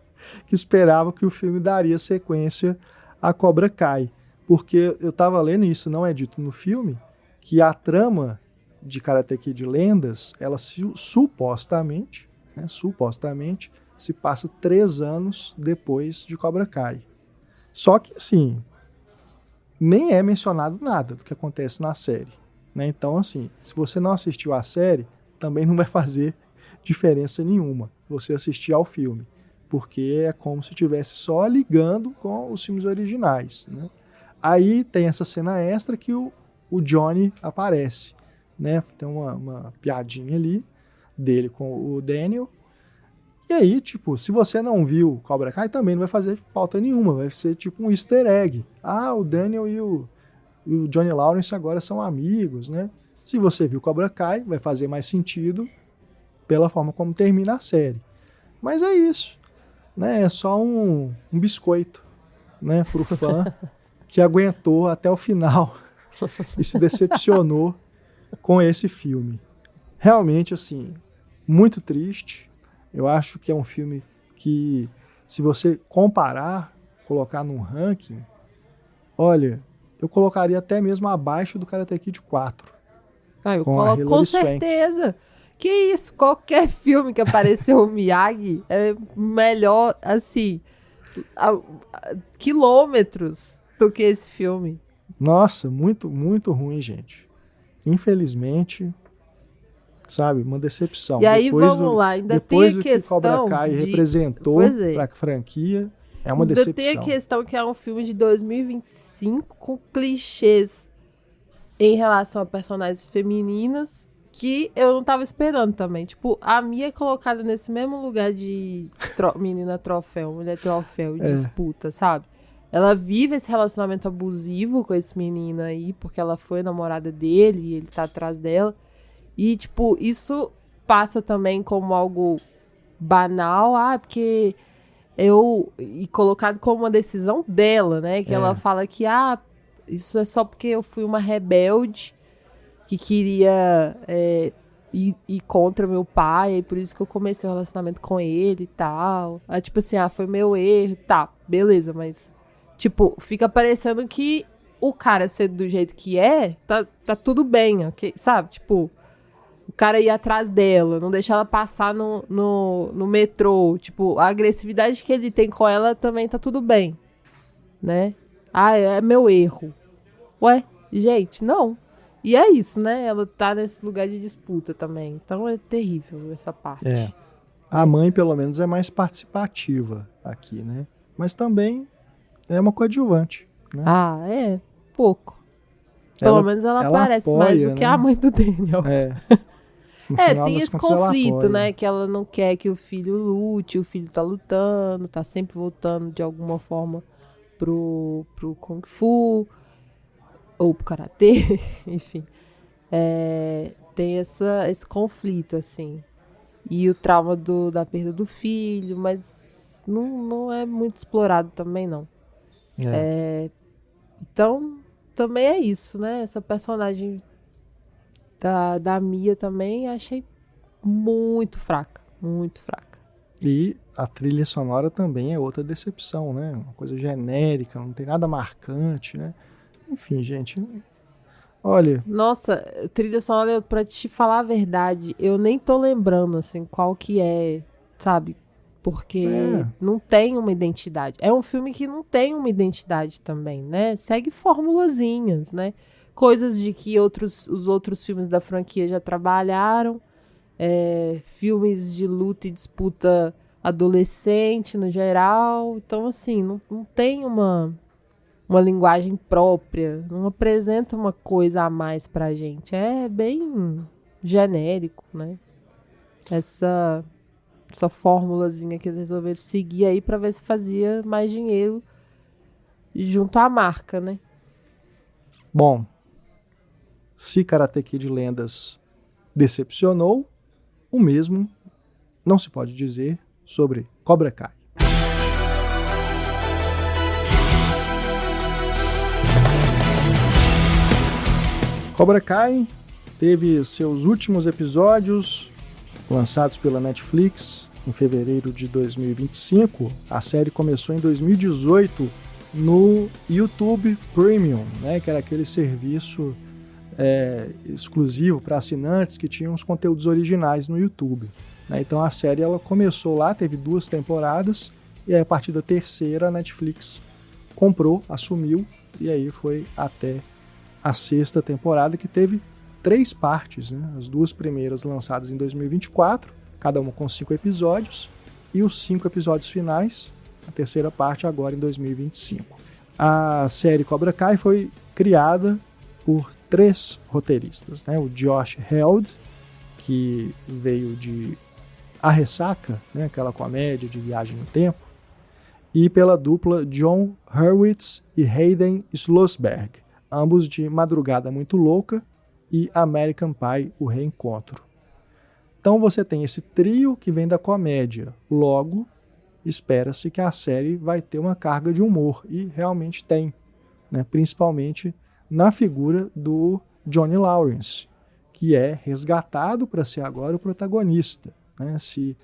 Que esperavam que o filme daria sequência a Cobra Kai. Porque eu tava lendo, isso não é dito no filme, que a trama de Karate Kid Lendas, ela supostamente se passa 3 anos depois de Cobra Kai. Só que, assim, nem é mencionado nada do que acontece na série, né? Então, assim, se você não assistiu a série, também não vai fazer diferença nenhuma você assistir ao filme, porque é como se estivesse só ligando com os filmes originais, né? Aí tem essa cena extra que o Johnny aparece, né? Tem uma piadinha ali dele com o Daniel. E aí, se você não viu Cobra Kai, também não vai fazer falta nenhuma. Vai ser um easter egg. O Daniel e o Johnny Lawrence agora são amigos, né? Se você viu Cobra Kai, vai fazer mais sentido pela forma como termina a série. Mas é isso, né? É só um biscoito, né, pro fã que aguentou até o final e se decepcionou com esse filme. Realmente, assim, muito triste. Eu acho que é um filme que, se você comparar, colocar num ranking, olha, eu colocaria até mesmo abaixo do Karate Kid 4. Eu coloco com certeza. Que isso, qualquer filme que apareceu o Miyagi é melhor, assim, quilômetros do que esse filme. Nossa, muito, muito ruim, gente. Infelizmente, sabe, uma decepção. E aí, vamos lá, ainda tem a questão que Cobra Kai representou para a franquia, é uma decepção. Ainda tem a questão que é um filme de 2025 com clichês em relação a personagens femininas que eu não tava esperando também. Tipo, a Mia é colocada nesse mesmo lugar de menina troféu, mulher troféu, disputa, sabe? Ela vive esse relacionamento abusivo com esse menino aí, porque ela foi namorada dele e ele tá atrás dela. E, tipo, isso passa também como algo banal, porque e colocado como uma decisão dela, né? Que ela fala que, isso é só porque eu fui uma rebelde que queria ir contra meu pai, e por isso que eu comecei o relacionamento com ele e tal. Tipo assim, foi meu erro, tá, beleza, mas, tipo, fica parecendo que o cara ser do jeito que tá tudo bem, ok? Sabe? Tipo, o cara ir atrás dela, não deixar ela passar no metrô, tipo, a agressividade que ele tem com ela também tá tudo bem, né? É meu erro. Ué, gente, não. E é isso, né? Ela tá nesse lugar de disputa também. Então é terrível essa parte. A mãe, pelo menos, é mais participativa aqui, né? Mas também é uma coadjuvante, né? Pouco. Pelo menos ela aparece apoia, mais do que a mãe do Daniel. Tem esse conflito, né? Que ela não quer que o filho lute, o filho tá lutando, tá sempre voltando de alguma forma pro Kung Fu ou pro Karatê, enfim. Tem esse conflito, assim. E o trauma da perda do filho, mas não é muito explorado também, não. Então, também é isso, né? Essa personagem da Mia também achei muito fraca, muito fraca. E a trilha sonora também é outra decepção, né? Uma coisa genérica, não tem nada marcante, né? Enfim, gente, olha... Nossa, trilha sonora, pra te falar a verdade, eu nem tô lembrando, assim, qual que é, sabe? Porque não tem uma identidade. É um filme que não tem uma identidade também, né? Segue formulazinhas, né? Coisas de que os outros filmes da franquia já trabalharam. Filmes de luta e disputa adolescente, no geral. Então, assim, não tem uma linguagem própria. Não apresenta uma coisa a mais pra gente. É bem genérico, né? Essa formulazinha que eles resolveram seguir aí pra ver se fazia mais dinheiro junto à marca, né? Bom, se Karate Kid Lendas decepcionou, o mesmo não se pode dizer sobre Cobra Kai. Cobra Kai teve seus últimos episódios lançados pela Netflix em fevereiro de 2025. A série começou em 2018 no YouTube Premium, né, que era aquele serviço exclusivo para assinantes que tinham os conteúdos originais no YouTube. Né? Então a série ela começou lá, teve 2 temporadas, e aí, a partir da terceira a Netflix comprou, assumiu, e aí foi até a 6ª temporada, que teve 3 partes, né? As 2 primeiras lançadas em 2024, cada uma com 5 episódios, e os 5 episódios finais, a terceira parte agora em 2025. A série Cobra Kai foi criada por 3 roteiristas, né? O Josh Held, que veio de A Ressaca, né? Aquela comédia de viagem no tempo, e pela dupla John Hurwitz e Hayden Schlossberg, ambos de Madrugada Muito Louca e American Pie, O Reencontro. Então você tem esse trio que vem da comédia. Logo, espera-se que a série vai ter uma carga de humor, e realmente tem, né? Principalmente na figura do Johnny Lawrence, que é resgatado para ser agora o protagonista, né? Se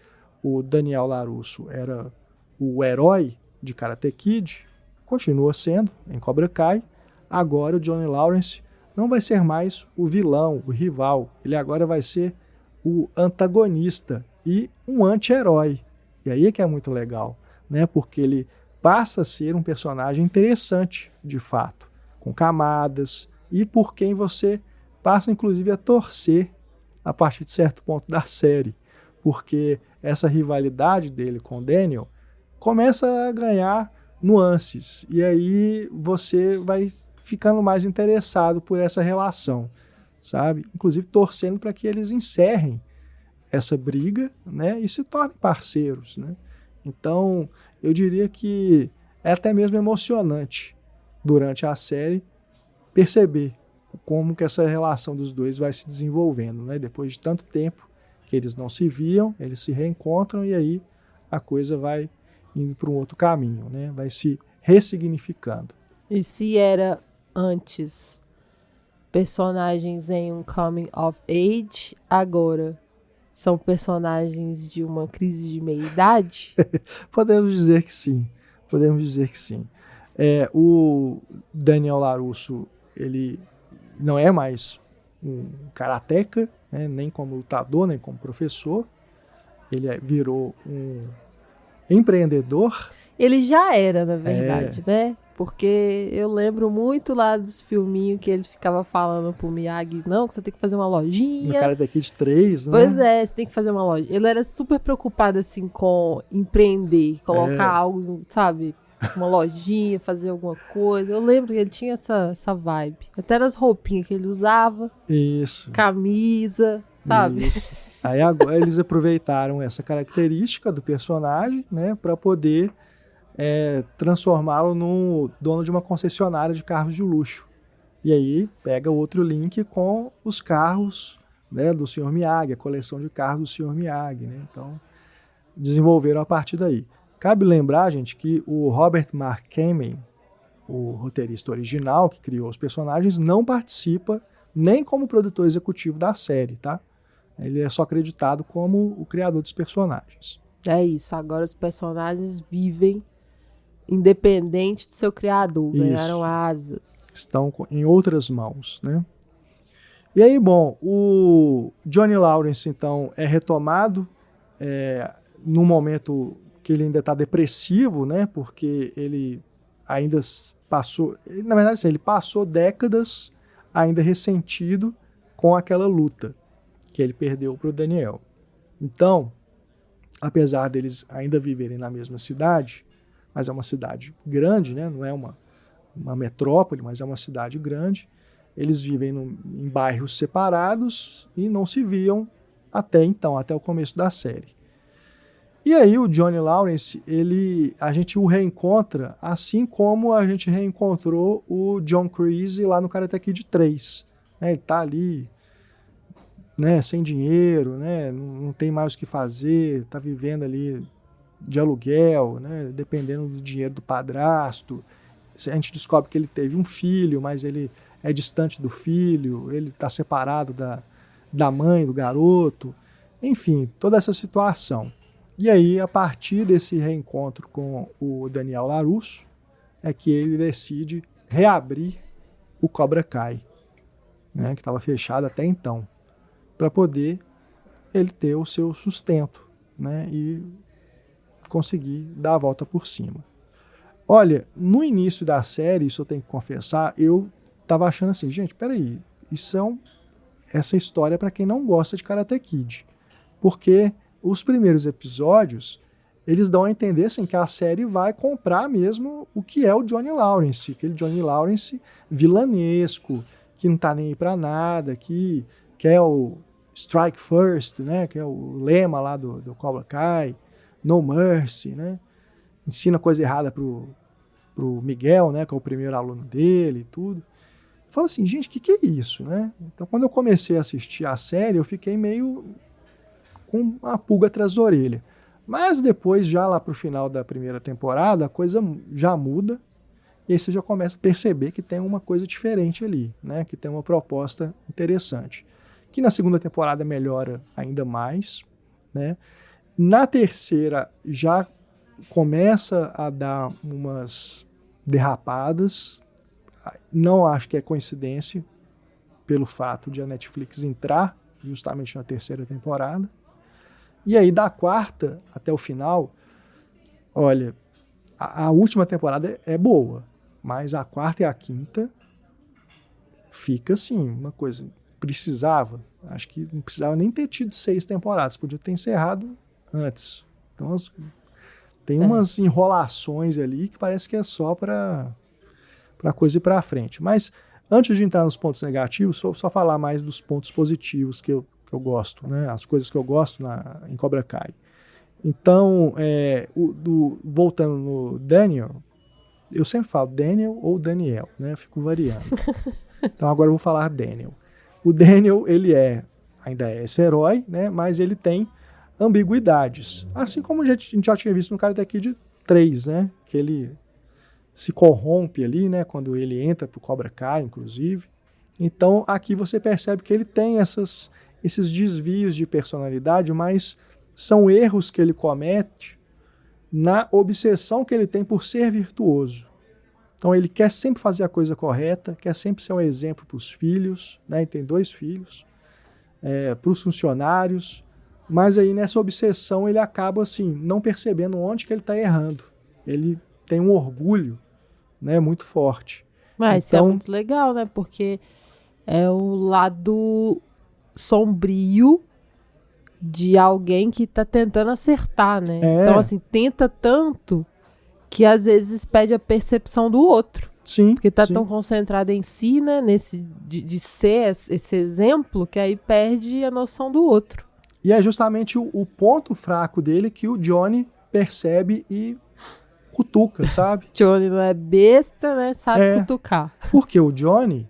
o Daniel LaRusso era o herói de Karate Kid, continua sendo em Cobra Kai. Agora o Johnny Lawrence não vai ser mais o vilão, o rival. Ele agora vai ser o antagonista e um anti-herói. E aí é que é muito legal, né? Porque ele passa a ser um personagem interessante, de fato, com camadas, e por quem você passa inclusive a torcer a partir de certo ponto da série, porque essa rivalidade dele com o Daniel começa a ganhar nuances, e aí você vai ficando mais interessado por essa relação, sabe? Inclusive torcendo para que eles encerrem essa briga, né, e se tornem parceiros, né? Então, eu diria que é até mesmo emocionante durante a série perceber como que essa relação dos dois vai se desenvolvendo, né? Depois de tanto tempo que eles não se viam, eles se reencontram e aí a coisa vai indo para um outro caminho, né? Vai se ressignificando. E se era antes personagens em um coming of age, agora são personagens de uma crise de meia-idade? Podemos dizer que sim. Podemos dizer que sim. O Daniel LaRusso, ele não é mais um karateca, né? Nem como lutador, nem como professor. Ele virou um empreendedor. Ele já era, na verdade, né? Porque eu lembro muito lá dos filminhos que ele ficava falando pro Miyagi, não, que você tem que fazer uma lojinha. No Karate Kid 3, né? Pois é, você tem que fazer uma loja. Ele era super preocupado, assim, com empreender, colocar algo, sabe? Uma lojinha, fazer alguma coisa. Eu lembro que ele tinha essa vibe. Até nas roupinhas que ele usava. Isso. Camisa, sabe? Isso. Aí agora eles aproveitaram essa característica do personagem, né, para poder transformá-lo no dono de uma concessionária de carros de luxo. E aí pega outro link com os carros, né, do Sr. Miyagi, a coleção de carros do Sr. Miyagi, né? Então desenvolveram a partir daí. Cabe lembrar, gente, que o Robert Mark Kamen, o roteirista original que criou os personagens, não participa nem como produtor executivo da série, tá? Ele é só acreditado como o criador dos personagens. É isso, agora os personagens vivem independente de seu criador, ganharam asas. Estão em outras mãos, né? E aí, bom, o Johnny Lawrence, então, é retomado num momento que ele ainda está depressivo, né? Porque ele ainda passou... Na verdade, assim, ele passou décadas ainda ressentido com aquela luta que ele perdeu para o Daniel. Então, apesar deles ainda viverem na mesma cidade, mas é uma cidade grande, né? Não é uma metrópole, mas é uma cidade grande, eles vivem em bairros separados e não se viam até então, até o começo da série. E aí o Johnny Lawrence, a gente o reencontra assim como a gente reencontrou o John Kreese lá no Karate Kid 3. Ele tá ali, né, sem dinheiro, né, não tem mais o que fazer, tá vivendo ali de aluguel, né, dependendo do dinheiro do padrasto. A gente descobre que ele teve um filho, mas ele é distante do filho, ele está separado da mãe, do garoto, enfim, toda essa situação. E aí, a partir desse reencontro com o Daniel LaRusso, é que ele decide reabrir o Cobra Kai, né, que estava fechado até então, para poder ele ter o seu sustento, né, e conseguir dar a volta por cima. Olha, no início da série, isso eu tenho que confessar, eu tava achando assim, gente, peraí, essa história é para quem não gosta de Karate Kid, porque os primeiros episódios, eles dão a entender assim, que a série vai comprar mesmo o que é o Johnny Lawrence, aquele Johnny Lawrence vilanesco, que não tá nem aí pra nada, que é o Strike First, né, que é o lema lá do Cobra Kai, No Mercy, né, ensina coisa errada pro Miguel, né, que é o primeiro aluno dele e tudo. falo assim, gente, o que é isso, né? Então, quando eu comecei a assistir a série, eu fiquei meio com uma pulga atrás da orelha. Mas depois, já lá pro final da primeira temporada, a coisa já muda, e aí você já começa a perceber que tem uma coisa diferente ali, né? Que tem uma proposta interessante. Que na segunda temporada melhora ainda mais, né? Na terceira já começa a dar umas derrapadas. Não acho que é coincidência pelo fato de a Netflix entrar justamente na terceira temporada. E aí da quarta até o final, olha, a última temporada é boa, mas a quarta e a quinta fica assim, uma coisa, precisava, acho que não precisava nem ter tido 6 temporadas, podia ter encerrado antes. Então tem umas enrolações ali que parece que é só para coisa ir para frente. Mas antes de entrar nos pontos negativos, só falar mais dos pontos positivos que eu gosto, né? As coisas que eu gosto em Cobra Kai. Então, voltando no Daniel, eu sempre falo Daniel ou Daniel, né? Eu fico variando. Então agora eu vou falar Daniel. O Daniel, ele ainda é esse herói, né? Mas ele tem ambiguidades. Assim como a gente já tinha visto no Karate Kid 3, né? Que ele se corrompe ali, né? Quando ele entra pro Cobra Kai, inclusive. Então aqui você percebe que ele tem esses desvios de personalidade, mas são erros que ele comete na obsessão que ele tem por ser virtuoso. Então ele quer sempre fazer a coisa correta, quer sempre ser um exemplo para os filhos, né? Ele tem 2 filhos, para os funcionários, mas aí nessa obsessão ele acaba assim, não percebendo onde que ele está errando. Ele tem um orgulho, né, muito forte. Mas isso é muito legal, né? Porque é o lado sombrio de alguém que tá tentando acertar, né? Então, assim, tenta tanto que às vezes perde a percepção do outro. Sim. Porque tá tão concentrado em si, né? De ser esse exemplo, que aí perde a noção do outro. E é justamente o ponto fraco dele que o Johnny percebe e cutuca, sabe? Johnny não é besta, né? Sabe cutucar. Porque o Johnny,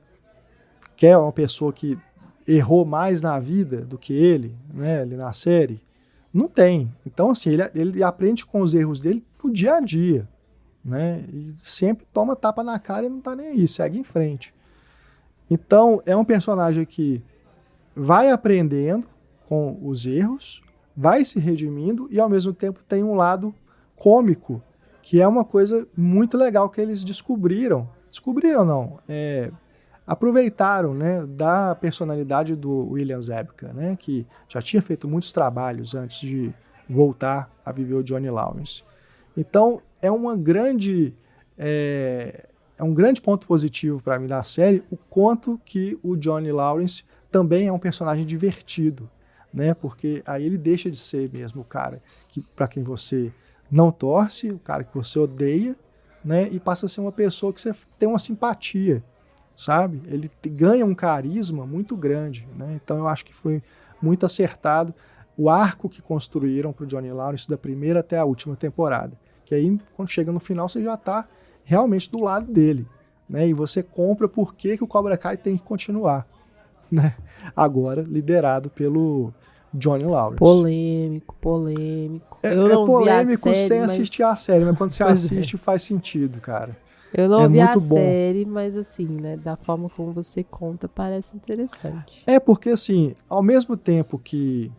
que é uma pessoa que errou mais na vida do que ele, né, ali na série, não tem. Então, assim, ele aprende com os erros dele no dia a dia, né, e sempre toma tapa na cara e não tá nem aí, segue em frente. Então, é um personagem que vai aprendendo com os erros, vai se redimindo e, ao mesmo tempo, tem um lado cômico, que é uma coisa muito legal que eles descobriram. Descobriram, não, aproveitaram, né, da personalidade do William Zabka, né, que já tinha feito muitos trabalhos antes de voltar a viver o Johnny Lawrence. Então, é um grande ponto positivo para mim da série, o quanto que o Johnny Lawrence também é um personagem divertido, né, porque aí ele deixa de ser mesmo o cara para quem você não torce, o cara que você odeia, né, e passa a ser uma pessoa que você tem uma simpatia, sabe? Ele ganha um carisma muito grande, né? Então eu acho que foi muito acertado o arco que construíram para o Johnny Lawrence da primeira até a última temporada. Que aí, quando chega no final, você já está realmente do lado dele, né? E você compra por que o Cobra Kai tem que continuar, né? Agora liderado pelo Johnny Lawrence. Polêmico. Eu não polêmico vi a série, sem assistir a série, mas quando você assiste faz sentido, cara. Eu não vi a série, mas assim, né, da forma como você conta, parece interessante. Porque assim, ao mesmo tempo que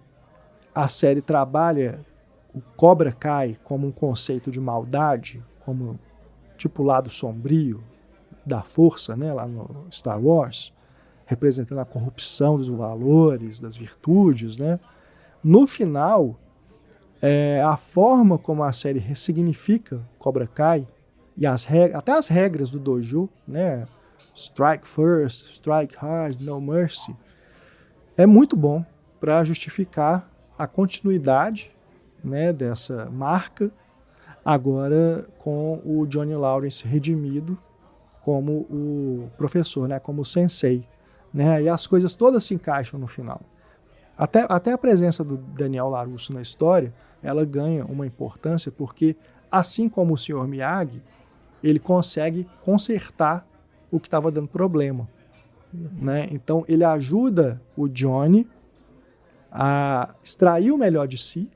a série trabalha o Cobra Kai como um conceito de maldade, como tipo o lado sombrio da força, né, lá no Star Wars, representando a corrupção dos valores, das virtudes, né, no final, a forma como a série ressignifica Cobra Kai, e até as regras do dojo, né? Strike first, strike hard, no mercy, é muito bom para justificar a continuidade, né, dessa marca, agora com o Johnny Lawrence redimido como o professor, né, como o sensei, né, e as coisas todas se encaixam no final. Até a presença do Daniel LaRusso na história, ela ganha uma importância porque, assim como o Sr. Miyagi, ele consegue consertar o que estava dando problema, né? Então ele ajuda o Johnny a extrair o melhor de si,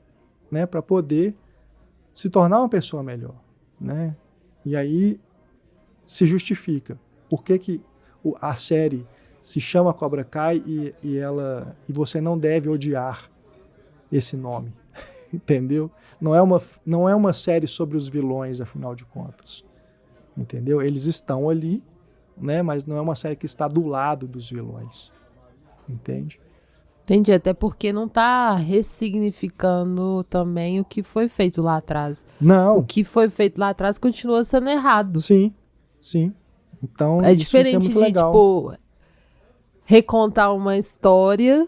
né, para poder se tornar uma pessoa melhor, né? E aí se justifica por que a série se chama Cobra Kai e você não deve odiar esse nome, entendeu? Não é uma série sobre os vilões, afinal de contas, entendeu? Eles estão ali, né? Mas não é uma série que está do lado dos vilões, entende? Entendi, até porque não tá ressignificando também o que foi feito lá atrás. Não. O que foi feito lá atrás continua sendo errado. Sim. Então, é isso diferente é muito de, legal. tipo, recontar uma história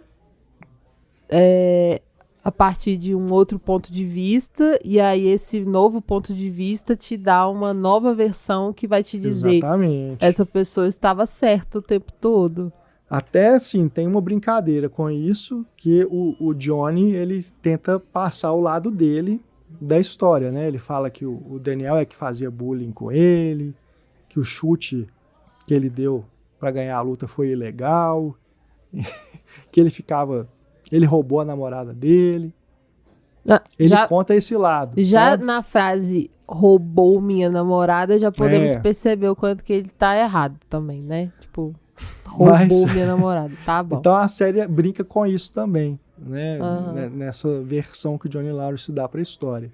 a partir de um outro ponto de vista, e aí esse novo ponto de vista te dá uma nova versão que vai te dizer Exatamente. essa pessoa estava certa o tempo todo. Até, assim, tem uma brincadeira com isso, que o Johnny, ele tenta passar o lado dele da história, né? Ele fala que o Daniel é que fazia bullying com ele, que o chute que ele deu pra ganhar a luta foi ilegal, que ele roubou a namorada dele. Ele conta esse lado. Já sabe? na frase roubou minha namorada, já podemos perceber o quanto que ele tá errado também, né? Tipo, roubou minha namorada, tá bom. Então a série brinca com isso também, né? Nessa versão que o Johnny Lawrence dá pra história.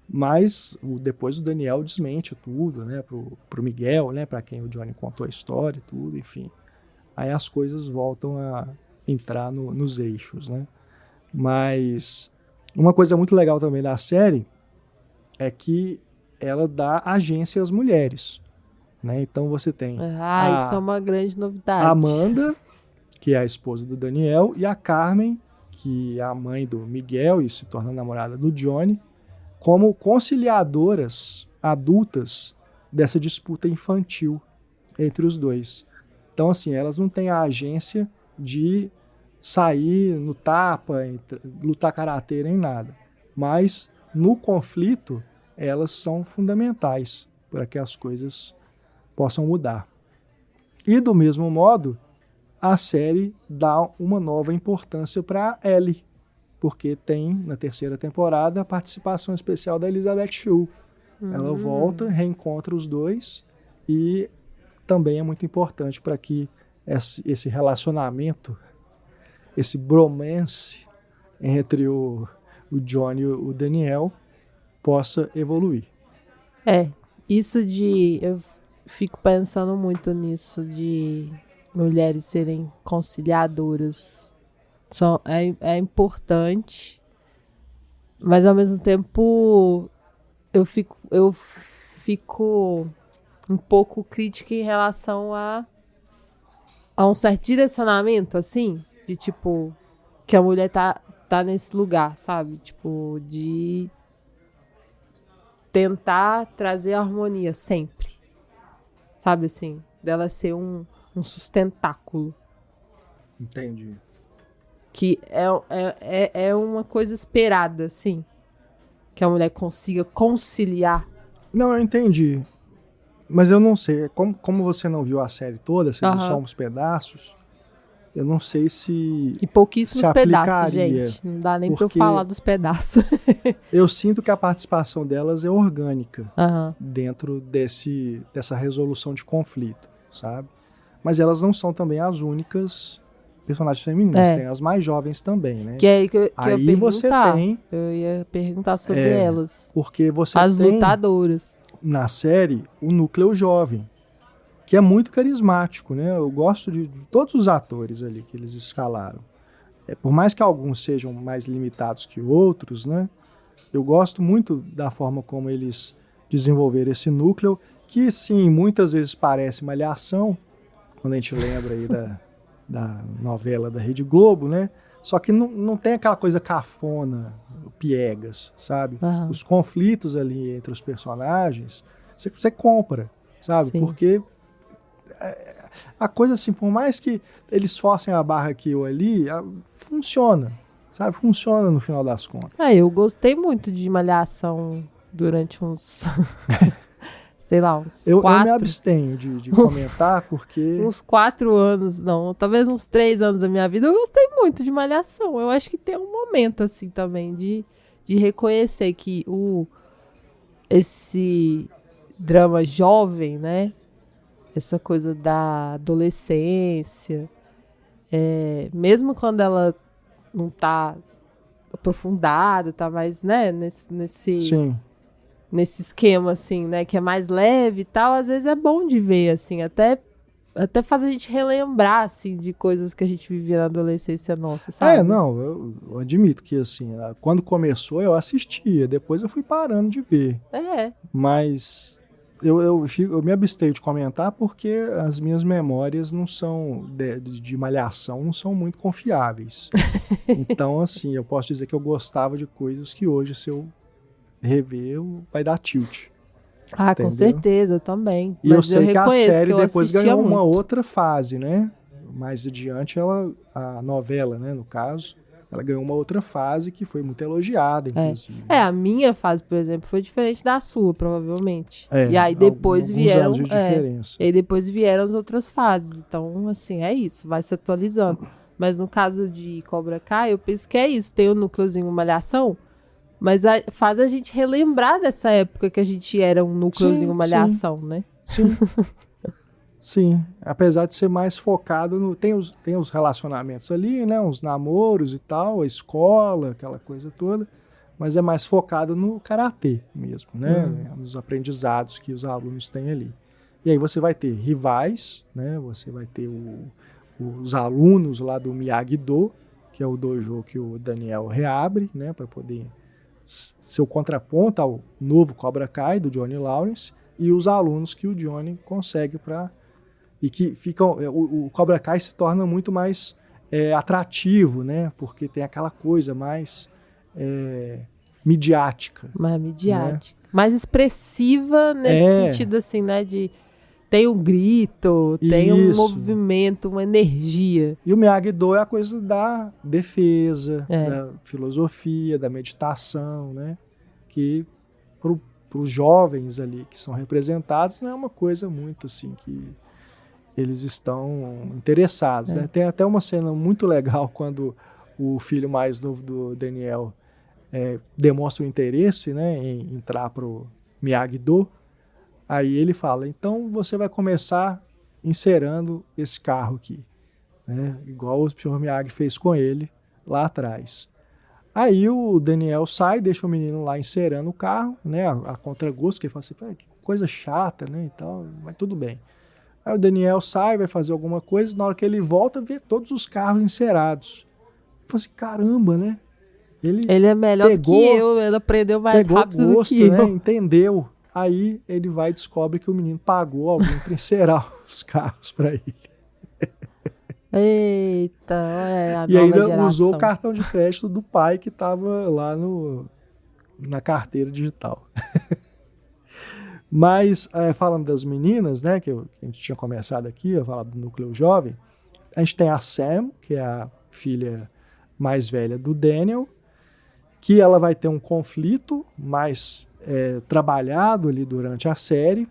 Mas depois o Daniel desmente tudo, né? Pro Miguel, né? Pra quem o Johnny contou a história e tudo, enfim. Aí as coisas voltam a entrar nos eixos, né? Mas uma coisa muito legal também da série é que ela dá agência às mulheres, né? Então você tem isso é uma grande novidade. a Amanda, que é a esposa do Daniel, e a Carmen, que é a mãe do Miguel e se torna namorada do Johnny, como conciliadoras adultas dessa disputa infantil entre os dois. Então, assim, elas não têm a agência de sair no tapa, lutar karatê nem nada. Mas, no conflito, elas são fundamentais para que as coisas possam mudar. E, do mesmo modo, a série dá uma nova importância para Ellie, porque tem, na terceira temporada, a participação especial da Elizabeth Shue. Ela volta, reencontra os dois e também é muito importante para que esse relacionamento, esse bromance entre o Johnny e o Daniel possa evoluir. Eu fico pensando muito nisso de mulheres serem conciliadoras. É importante, mas ao mesmo tempo eu fico um pouco crítica em relação a um certo direcionamento, assim, de tipo, que a mulher tá nesse lugar, sabe? Tipo, de tentar trazer harmonia sempre. Sabe assim? Dela ser um sustentáculo. Entendi. Que é uma coisa esperada, assim. Que a mulher consiga conciliar. Não, eu entendi. Mas eu não sei. Como você não viu a série toda, você viu só uns pedaços, eu não sei se. E pouquíssimos se pedaços, gente. Não dá nem pra eu falar dos pedaços. Eu sinto que a participação delas é orgânica dentro dessa resolução de conflito, sabe? Mas elas não são também as únicas personagens femininas. Tem as mais jovens também, né? Que aí eu você tem. Eu ia perguntar sobre elas. Porque você as tem lutadoras. Na série o núcleo jovem, que é muito carismático, né? Eu gosto de todos os atores ali que eles escalaram. Por mais que alguns sejam mais limitados que outros, né? Eu gosto muito da forma como eles desenvolveram esse núcleo, que sim, muitas vezes parece malhação, quando a gente lembra aí da novela da Rede Globo, né? Só que não tem aquela coisa cafona, piegas, sabe? Os conflitos ali entre os personagens, você compra, sabe? Sim. Porque a coisa assim, por mais que eles forcem a barra aqui ou ali, funciona, sabe? Funciona no final das contas. Eu gostei muito de Malhação durante uns sei lá, uns Eu me 4. abstenho de comentar, porque... Uns 4 anos, não, talvez uns 3 anos da minha vida, eu gostei muito de Malhação. Eu acho que tem um momento, assim, também, de reconhecer que esse drama jovem, né? Essa coisa da adolescência, mesmo quando ela não tá aprofundada, tá mais, né, Sim. nesse esquema, assim, né, que é mais leve e tal, às vezes é bom de ver, assim, até faz a gente relembrar, assim, de coisas que a gente vivia na adolescência nossa, sabe? Não, eu admito que, assim, quando começou eu assistia, depois eu fui parando de ver. Mas eu me abstenho de comentar porque as minhas memórias não são, de Malhação, não são muito confiáveis. Então, assim, eu posso dizer que eu gostava de coisas que hoje, se eu rever, vai dar tilt. Ah, entendeu? Com certeza, eu também. E mas eu sei que a série depois ganhou muito. uma outra fase, né? Mais adiante, a novela, né, no caso, ela ganhou uma outra fase que foi muito elogiada, inclusive. A minha fase, por exemplo, foi diferente da sua, provavelmente. E aí depois vieram... anos de diferença. E aí depois vieram as outras fases. Então, assim, é isso, vai se atualizando. Mas no caso de Cobra Kai, eu penso que é isso. Tem o núcleozinho Malhação, mas faz a gente relembrar dessa época que a gente era um núcleozinho Malhação, né? Sim. Sim. Apesar de ser mais focado no... Tem os relacionamentos ali, né? Os namoros e tal, a escola, aquela coisa toda. Mas é mais focado no karatê mesmo, né? Nos aprendizados que os alunos têm ali. E aí você vai ter rivais, né? Você vai ter os alunos lá do Miyagi-Do, que é o dojo que o Daniel reabre, né? Para poder ser o contraponto ao novo Cobra Kai do Johnny Lawrence, e os alunos que o Johnny consegue e que ficam... O Cobra Kai se torna muito mais atrativo, né? Porque tem aquela coisa mais midiática. Mais midiática. Né? Mais expressiva nesse sentido, assim, né? Tem um grito, tem um movimento, uma energia. E o Miyagi-Do é a coisa da defesa, da filosofia, da meditação, né? Que para os jovens ali que são representados não é uma coisa muito assim que eles estão interessados, né? Tem até uma cena muito legal quando o filho mais novo do Daniel demonstra o interesse, né, em entrar pro Miyagi-Do. Aí ele fala, então você vai começar encerando esse carro aqui, né? Igual o Sr. Miyagi fez com ele lá atrás. Aí o Daniel sai, deixa o menino lá encerando o carro, né? A contragosto, que ele fala assim, que coisa chata, né? E tal, mas tudo bem. Aí o Daniel sai, vai fazer alguma coisa, na hora que ele volta, vê todos os carros encerados. Ele fala assim, caramba, né? Ele é melhor do que eu, ele aprendeu mais rápido do que eu. Né? Entendeu? Aí ele vai e descobre que o menino pagou alguém para encerar os carros para ele. Eita, a e ainda geração. Usou o cartão de crédito do pai que estava lá na carteira digital. Mas, falando das meninas, né, que a gente tinha começado aqui, a falar do núcleo jovem, a gente tem a Sam, que é a filha mais velha do Daniel, que ela vai ter um conflito mais trabalhado ali durante a série,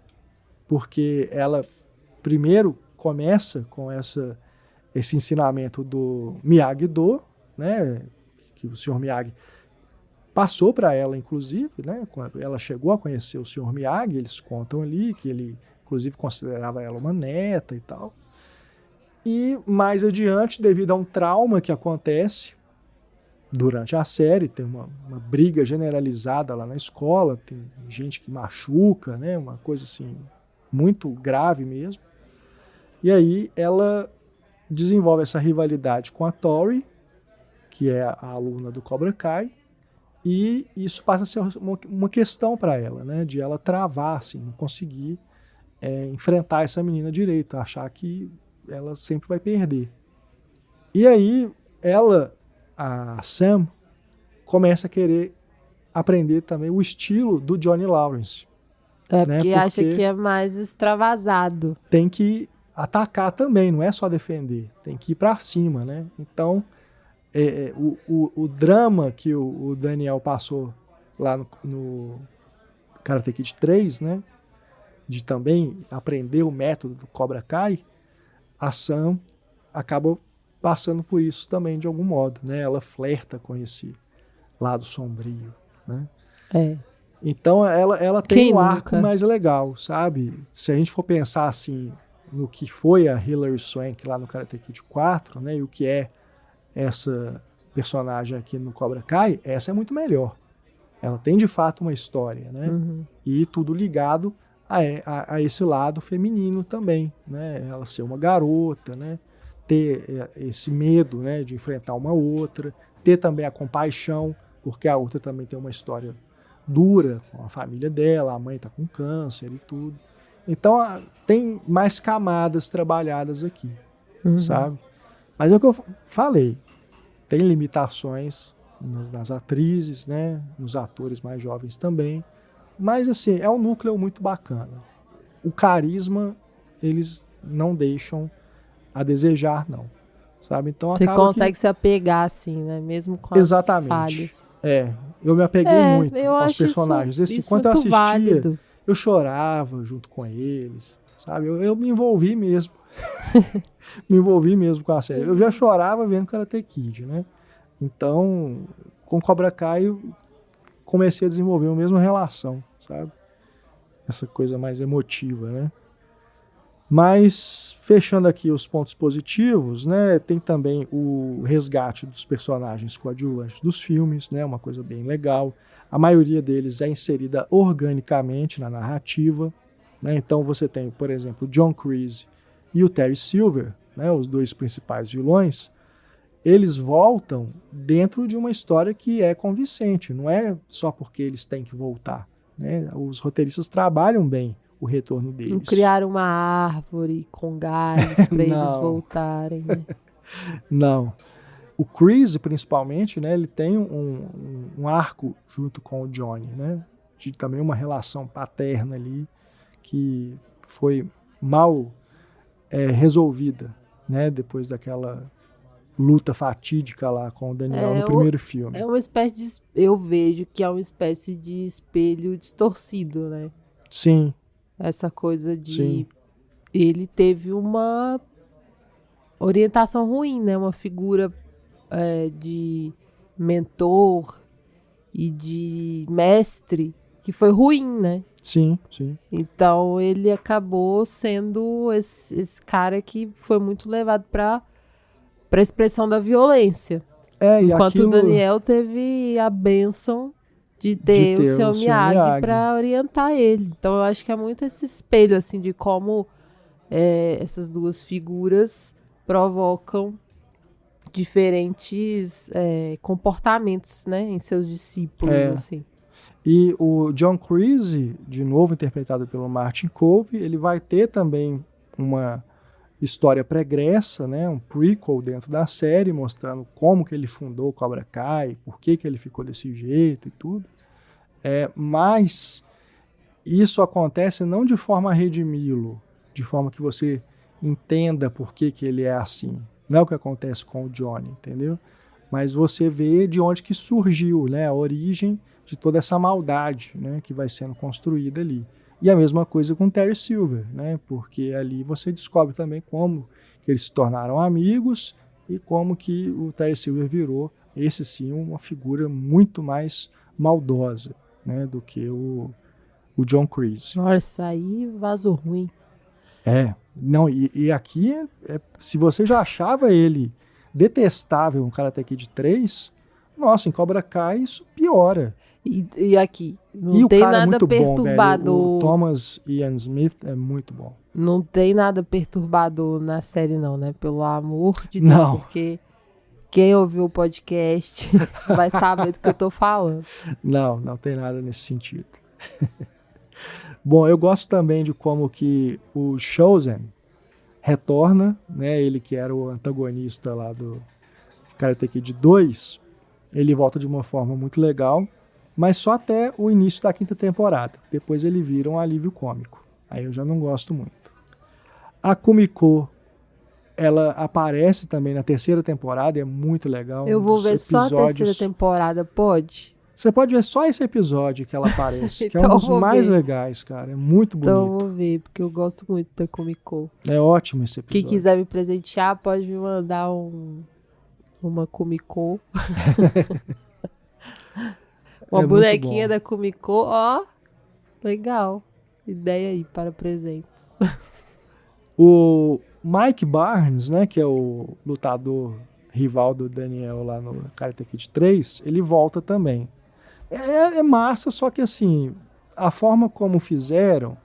porque ela primeiro começa com esse ensinamento do Miyagi-Do, né, que o Sr. Miyagi passou para ela, inclusive, né, quando ela chegou a conhecer o Sr. Miyagi, eles contam ali que ele, inclusive, considerava ela uma neta e tal. E mais adiante, devido a um trauma que acontece durante a série, tem uma briga generalizada lá na escola, tem gente que machuca, né, uma coisa assim, muito grave mesmo. E aí ela desenvolve essa rivalidade com a Tori, que é a aluna do Cobra Kai, e isso passa a ser uma questão para ela, né, de ela travar, assim, não conseguir enfrentar essa menina direito, achar que ela sempre vai perder. E aí a Sam começa a querer aprender também o estilo do Johnny Lawrence. Porque acha que é mais extravasado. Tem que atacar também, não é só defender, tem que ir para cima, né? Então, o drama que o Daniel passou lá no Karate Kid 3, né? de também aprender o método do Cobra Kai, a Sam acaba passando por isso também de algum modo, né? Ela flerta com esse lado sombrio, né? Então ela tem um arco mais legal, sabe? Se a gente for pensar assim no que foi a Hilary Swank lá no Karate Kid 4, né? E o que é essa personagem aqui no Cobra Kai, essa é muito melhor. Ela tem de fato uma história, né? E tudo ligado a esse lado feminino também, né? Ela ser uma garota, né? Ter esse medo, né? De enfrentar uma outra, ter também a compaixão, porque a outra também tem uma história dura com a família dela, a mãe tá com câncer e tudo. Então tem mais camadas trabalhadas aqui, sabe? Mas é o que eu falei, tem limitações nas atrizes, né? Nos atores mais jovens também, mas assim, é um núcleo muito bacana. O carisma, eles não deixam a desejar, não. Sabe? Então, você consegue se apegar, assim, né? Mesmo com as falhas. Eu me apeguei muito aos personagens. Enquanto eu assistia, válido. Eu chorava junto com eles, sabe? Eu me envolvi mesmo. Me envolvi mesmo com a série. Eu já chorava vendo Karate Kid, né? Então, com Cobra Kai, eu comecei a desenvolver a mesma relação, sabe? Essa coisa mais emotiva, né? Mas, fechando aqui os pontos positivos, né, tem também o resgate dos personagens coadjuvantes dos filmes, né, uma coisa bem legal. A maioria deles é inserida organicamente na narrativa, né, então você tem, por exemplo, o John Kreese e o Terry Silver, né, os dois principais vilões, eles voltam dentro de uma história que é convincente, não é só porque eles têm que voltar, né, os roteiristas trabalham bem o retorno deles. Não criaram uma árvore com galhos para eles voltarem. Né? Não. O Chris, principalmente, né, ele tem um arco junto com o Johnny, né, de também uma relação paterna ali que foi mal resolvida, né, depois daquela luta fatídica lá com o Daniel no primeiro filme. É uma espécie de... Eu vejo que é uma espécie de espelho distorcido, né? Sim. Essa coisa de... Sim. Ele teve uma orientação ruim, né? Uma figura de mentor e de mestre que foi ruim, né? Sim, sim. Então ele acabou sendo esse cara que foi muito levado para a expressão da violência. Enquanto o Daniel teve a bênção de ter o seu Miyagi para orientar ele. Então eu acho que é muito esse espelho assim, de como essas duas figuras provocam diferentes comportamentos, né, em seus discípulos. Assim. E o John Kreese, de novo interpretado pelo Martin Kove, ele vai ter também uma história pregressa, né, um prequel dentro da série, mostrando como que ele fundou o Cobra Kai, por que ele ficou desse jeito e tudo. Mas isso acontece não de forma a redimi-lo, de forma que você entenda por que ele é assim. Não é o que acontece com o Johnny, entendeu? Mas você vê de onde que surgiu, né, a origem de toda essa maldade, né, que vai sendo construída ali. E a mesma coisa com o Terry Silver, né, porque ali você descobre também como que eles se tornaram amigos e como que o Terry Silver virou, esse sim, uma figura muito mais maldosa, né, do que o John Kreese. Nossa, aí vazou ruim. Não, e aqui, se você já achava ele detestável no Karate Kid 3, nossa, em Cobra Kai isso piora. E aqui, não tem nada perturbador. Bom, o Thomas Ian Smith é muito bom. Não tem nada perturbador na série não, né? Pelo amor de Deus, não. Porque quem ouviu o podcast vai saber do que eu tô falando. Não tem nada nesse sentido. Bom, eu gosto também de como que o Chozen retorna, né? Ele que era o antagonista lá do Karate Kid 2, ele volta de uma forma muito legal, mas só até o início da 5ª temporada. Depois ele vira um alívio cômico. Aí eu já não gosto muito. A Kumiko, ela aparece também na 3ª temporada, é muito legal. Eu vou ver só a 3ª temporada, pode? Você pode ver só esse episódio que ela aparece, que é um Então dos eu vou mais ver. legais, cara. É muito Então eu bonito. vou ver, porque eu gosto muito da Kumiko. É ótimo esse Quem episódio. quiser me presentear, pode me mandar uma Kumiko. Uma muito bonequinha bom. da Kumiko, ó. Legal. Ideia aí para presentes. O Mike Barnes, né, que é o lutador rival do Daniel lá no Karate Kid 3, ele volta também. É massa, só que assim, a forma como fizeram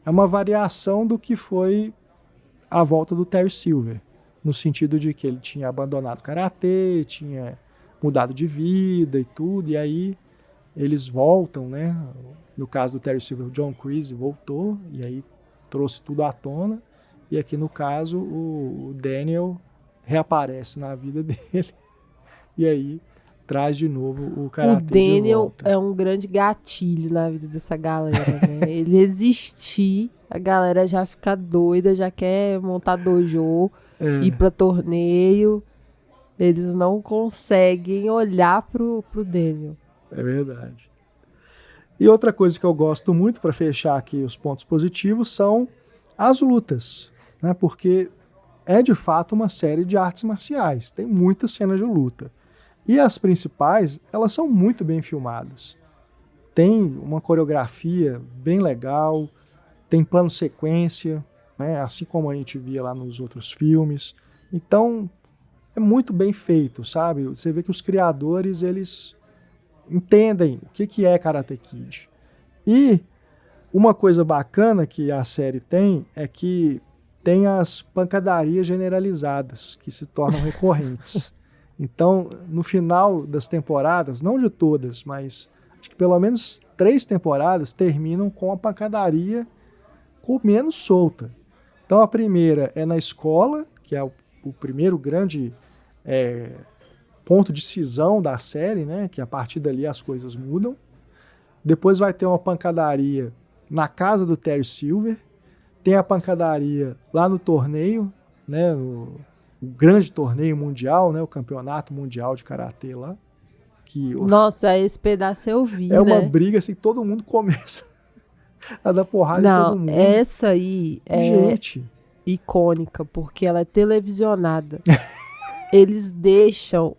é uma variação do que foi a volta do Terry Silver, no sentido de que ele tinha abandonado o karatê, tinha mudado de vida e tudo, e aí eles voltam, né? No caso do Terry Silver, o John Kreese voltou, e aí trouxe tudo à tona, e aqui no caso o Daniel reaparece na vida dele, e aí traz de novo o O karatê de Daniel volta. é um grande gatilho na vida dessa galera, né? Ele existir, a galera já fica doida, já quer montar dojo, ir pra torneio. Eles não conseguem olhar pro Daniel. É verdade. E outra coisa que eu gosto muito, para fechar aqui os pontos positivos, são as lutas, né? Porque é de fato uma série de artes marciais, tem muitas cenas de luta. E as principais, elas são muito bem filmadas. Tem uma coreografia bem legal, tem plano sequência, né? Assim como a gente via lá nos outros filmes. Então, é muito bem feito, sabe? Você vê que os criadores, eles entendem o que é Karate Kid. E uma coisa bacana que a série tem é que tem as pancadarias generalizadas, que se tornam recorrentes. Então, no final das temporadas, não de todas, mas acho que pelo menos 3 temporadas terminam com a pancadaria comendo solta. Então, a primeira é na escola, que é o primeiro grande ponto de cisão da série, né? Que a partir dali as coisas mudam. Depois vai ter uma pancadaria na casa do Terry Silver. Tem a pancadaria lá no torneio, né? O grande torneio mundial, né? O campeonato mundial de karatê lá. Que Nossa, esse pedaço eu vi, é uma né? briga assim, todo mundo começa a dar porrada em Não, todo mundo. essa aí é Gente, icônica, porque ela é televisionada. Eles deixam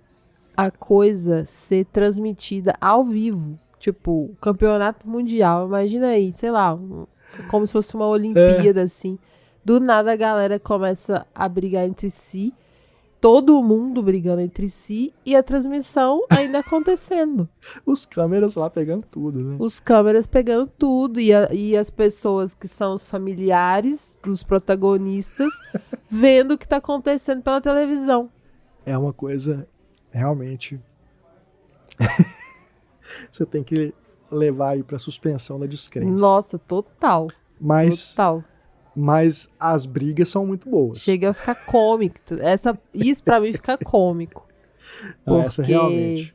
a coisa ser transmitida ao vivo. Tipo, o campeonato mundial. Imagina aí, sei lá, como se fosse uma Olimpíada, assim. Do nada a galera começa a brigar entre si. Todo mundo brigando entre si. E a transmissão ainda acontecendo. os câmeras lá pegando tudo, né? Os câmeras pegando tudo. E as pessoas que são os familiares dos protagonistas vendo o que tá acontecendo pela televisão. É uma coisa realmente você tem que levar aí para suspensão da descrença. Nossa, total. Mas Total. as brigas são muito boas. Chega a ficar cômico. Isso pra mim fica cômico. Não, essa Porque realmente,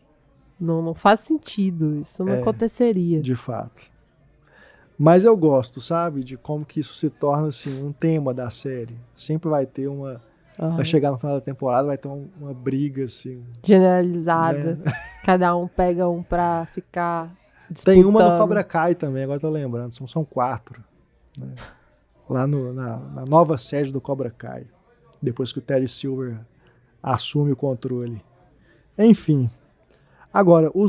não faz sentido. Isso não aconteceria. de fato. Mas eu gosto, sabe, de como que isso se torna assim um tema da série. Sempre vai ter uma, Aham. vai chegar no final da temporada, vai ter uma briga assim. Generalizada. Cada um pega um pra ficar disputando. Tem uma no Cobra Kai também, agora tô lembrando, são 4. Né? Lá na nova sede do Cobra Kai. Depois que o Terry Silver assume o controle. Enfim. Agora, o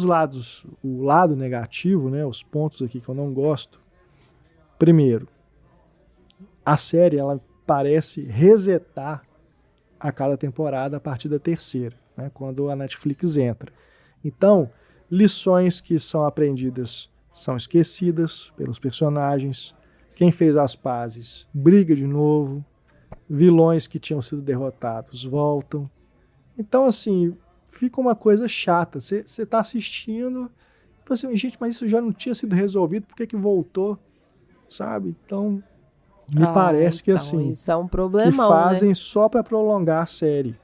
lado negativo, né, os pontos aqui que eu não gosto. Primeiro, a série ela parece resetar a cada temporada a partir da terceira, né, quando a Netflix entra. Então, lições que são aprendidas são esquecidas pelos personagens. Quem fez as pazes briga de novo. Vilões que tinham sido derrotados voltam. Então, assim, fica uma coisa chata. Você tá assistindo e você, gente, mas isso já não tinha sido resolvido, por que voltou? Sabe? Então, me parece que então, assim, isso é um que problemão, fazem né? só para prolongar a série.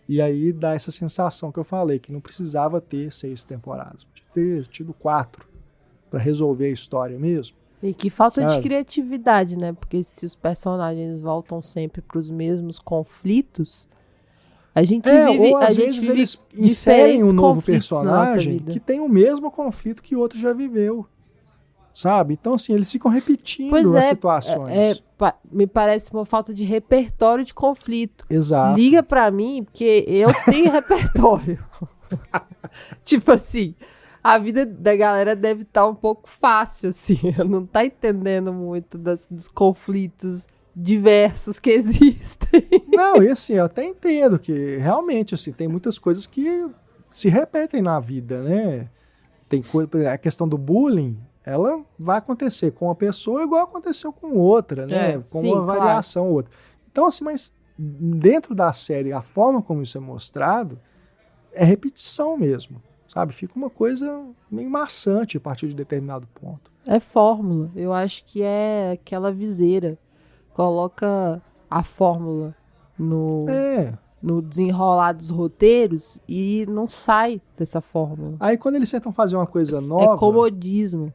E aí dá essa sensação que eu falei, que não precisava ter 6 temporadas. Podia ter tido 4 para resolver a história mesmo. E que falta de Sabe? criatividade, né? Porque se os personagens voltam sempre pros mesmos conflitos, A gente vive, ou às a gente vezes vive eles inserem um diferentes novo conflitos na nossa personagem vida. que tem o mesmo conflito que o outro já viveu, sabe? Então, assim, eles ficam repetindo Pois as é, situações. me parece uma falta de repertório de conflito. Exato. Liga pra mim, porque eu tenho repertório. Tipo assim, a vida da galera deve estar um pouco fácil, assim. Não tá entendendo muito dos conflitos diversos que existem. Não, e assim, eu até entendo que realmente, assim, tem muitas coisas que se repetem na vida, né? Tem coisa, por exemplo, a questão do bullying, ela vai acontecer com uma pessoa igual aconteceu com outra, né? Com Sim, uma variação ou outra. Então, assim, mas dentro da série, a forma como isso é mostrado é repetição mesmo, sabe? Fica uma coisa meio maçante a partir de determinado ponto. É fórmula. Eu acho que é aquela viseira. Coloca a fórmula É. no desenrolar dos roteiros e não sai dessa fórmula. Aí quando eles tentam fazer uma coisa É nova... comodismo.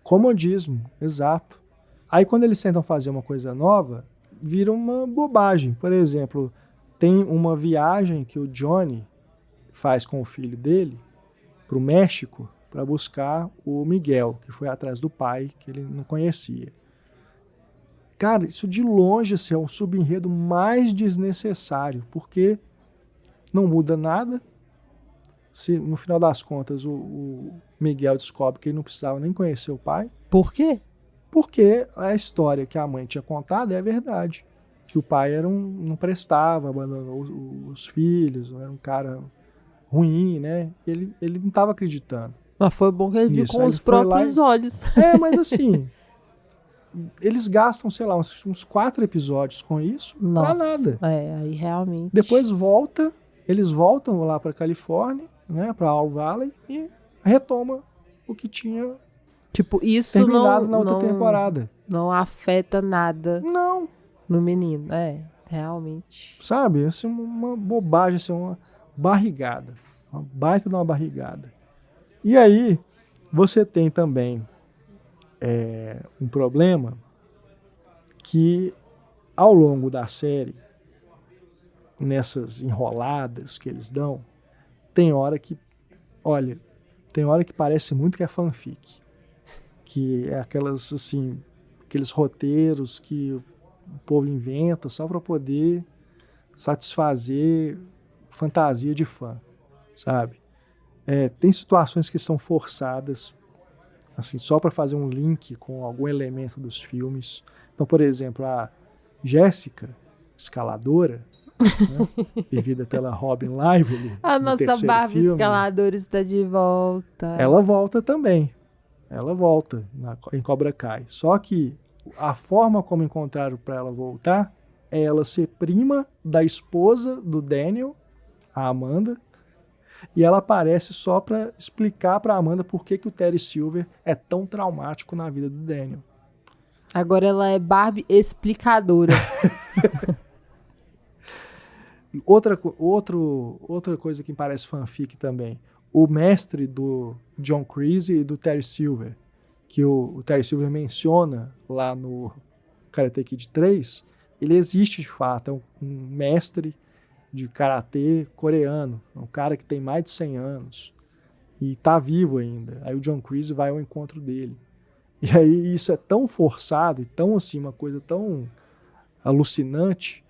Comodismo, exato. Aí quando eles tentam fazer uma coisa nova, vira uma bobagem. Por exemplo, tem uma viagem que o Johnny faz com o filho dele para o México para buscar o Miguel, que foi atrás do pai que ele não conhecia. Cara, isso de longe assim, é um subenredo mais desnecessário, porque não muda nada. Se no final das contas o Miguel descobre que ele não precisava nem conhecer o pai. Por quê? Porque a história que a mãe tinha contado é verdade. Que o pai não prestava, abandonou os filhos, era um cara ruim, né? Ele não estava acreditando. Mas foi bom que ele viu com os próprios olhos. Mas assim, eles gastam, sei lá, uns 4 episódios com isso pra nada. Aí realmente... Depois eles voltam lá pra Califórnia, né? Pra All Valley e retoma o que tinha tipo, isso terminado na outra temporada. Não afeta nada Não. no menino. Realmente. Sabe? Assim, uma bobagem, assim, uma barrigada. Uma baita de uma barrigada. E aí, você tem também um problema que, ao longo da série, nessas enroladas que eles dão, tem hora que parece muito que é fanfic. Que é aqueles roteiros que o povo inventa só para poder satisfazer fantasia de fã, sabe? Tem situações que são forçadas, assim, só para fazer um link com algum elemento dos filmes. Então, por exemplo, a Jéssica, escaladora, né, vivida pela Robin Lively, A no nossa terceiro Barbie filme, escaladora está de volta. ela volta também. Ela volta em Cobra Kai. Só que a forma como encontraram para ela voltar é ela ser prima da esposa do Daniel, a Amanda, e ela aparece só para explicar para Amanda por que o Terry Silver é tão traumático na vida do Daniel. Agora ela é Barbie explicadora. Outra coisa que parece fanfic também. O mestre do John Kreese e do Terry Silver, que o Terry Silver menciona lá no Karate Kid 3, ele existe de fato, é um mestre de karatê coreano, um cara que tem mais de 100 anos e tá vivo ainda. Aí o John Kreese vai ao encontro dele. E aí isso é tão forçado e tão assim, uma coisa tão alucinante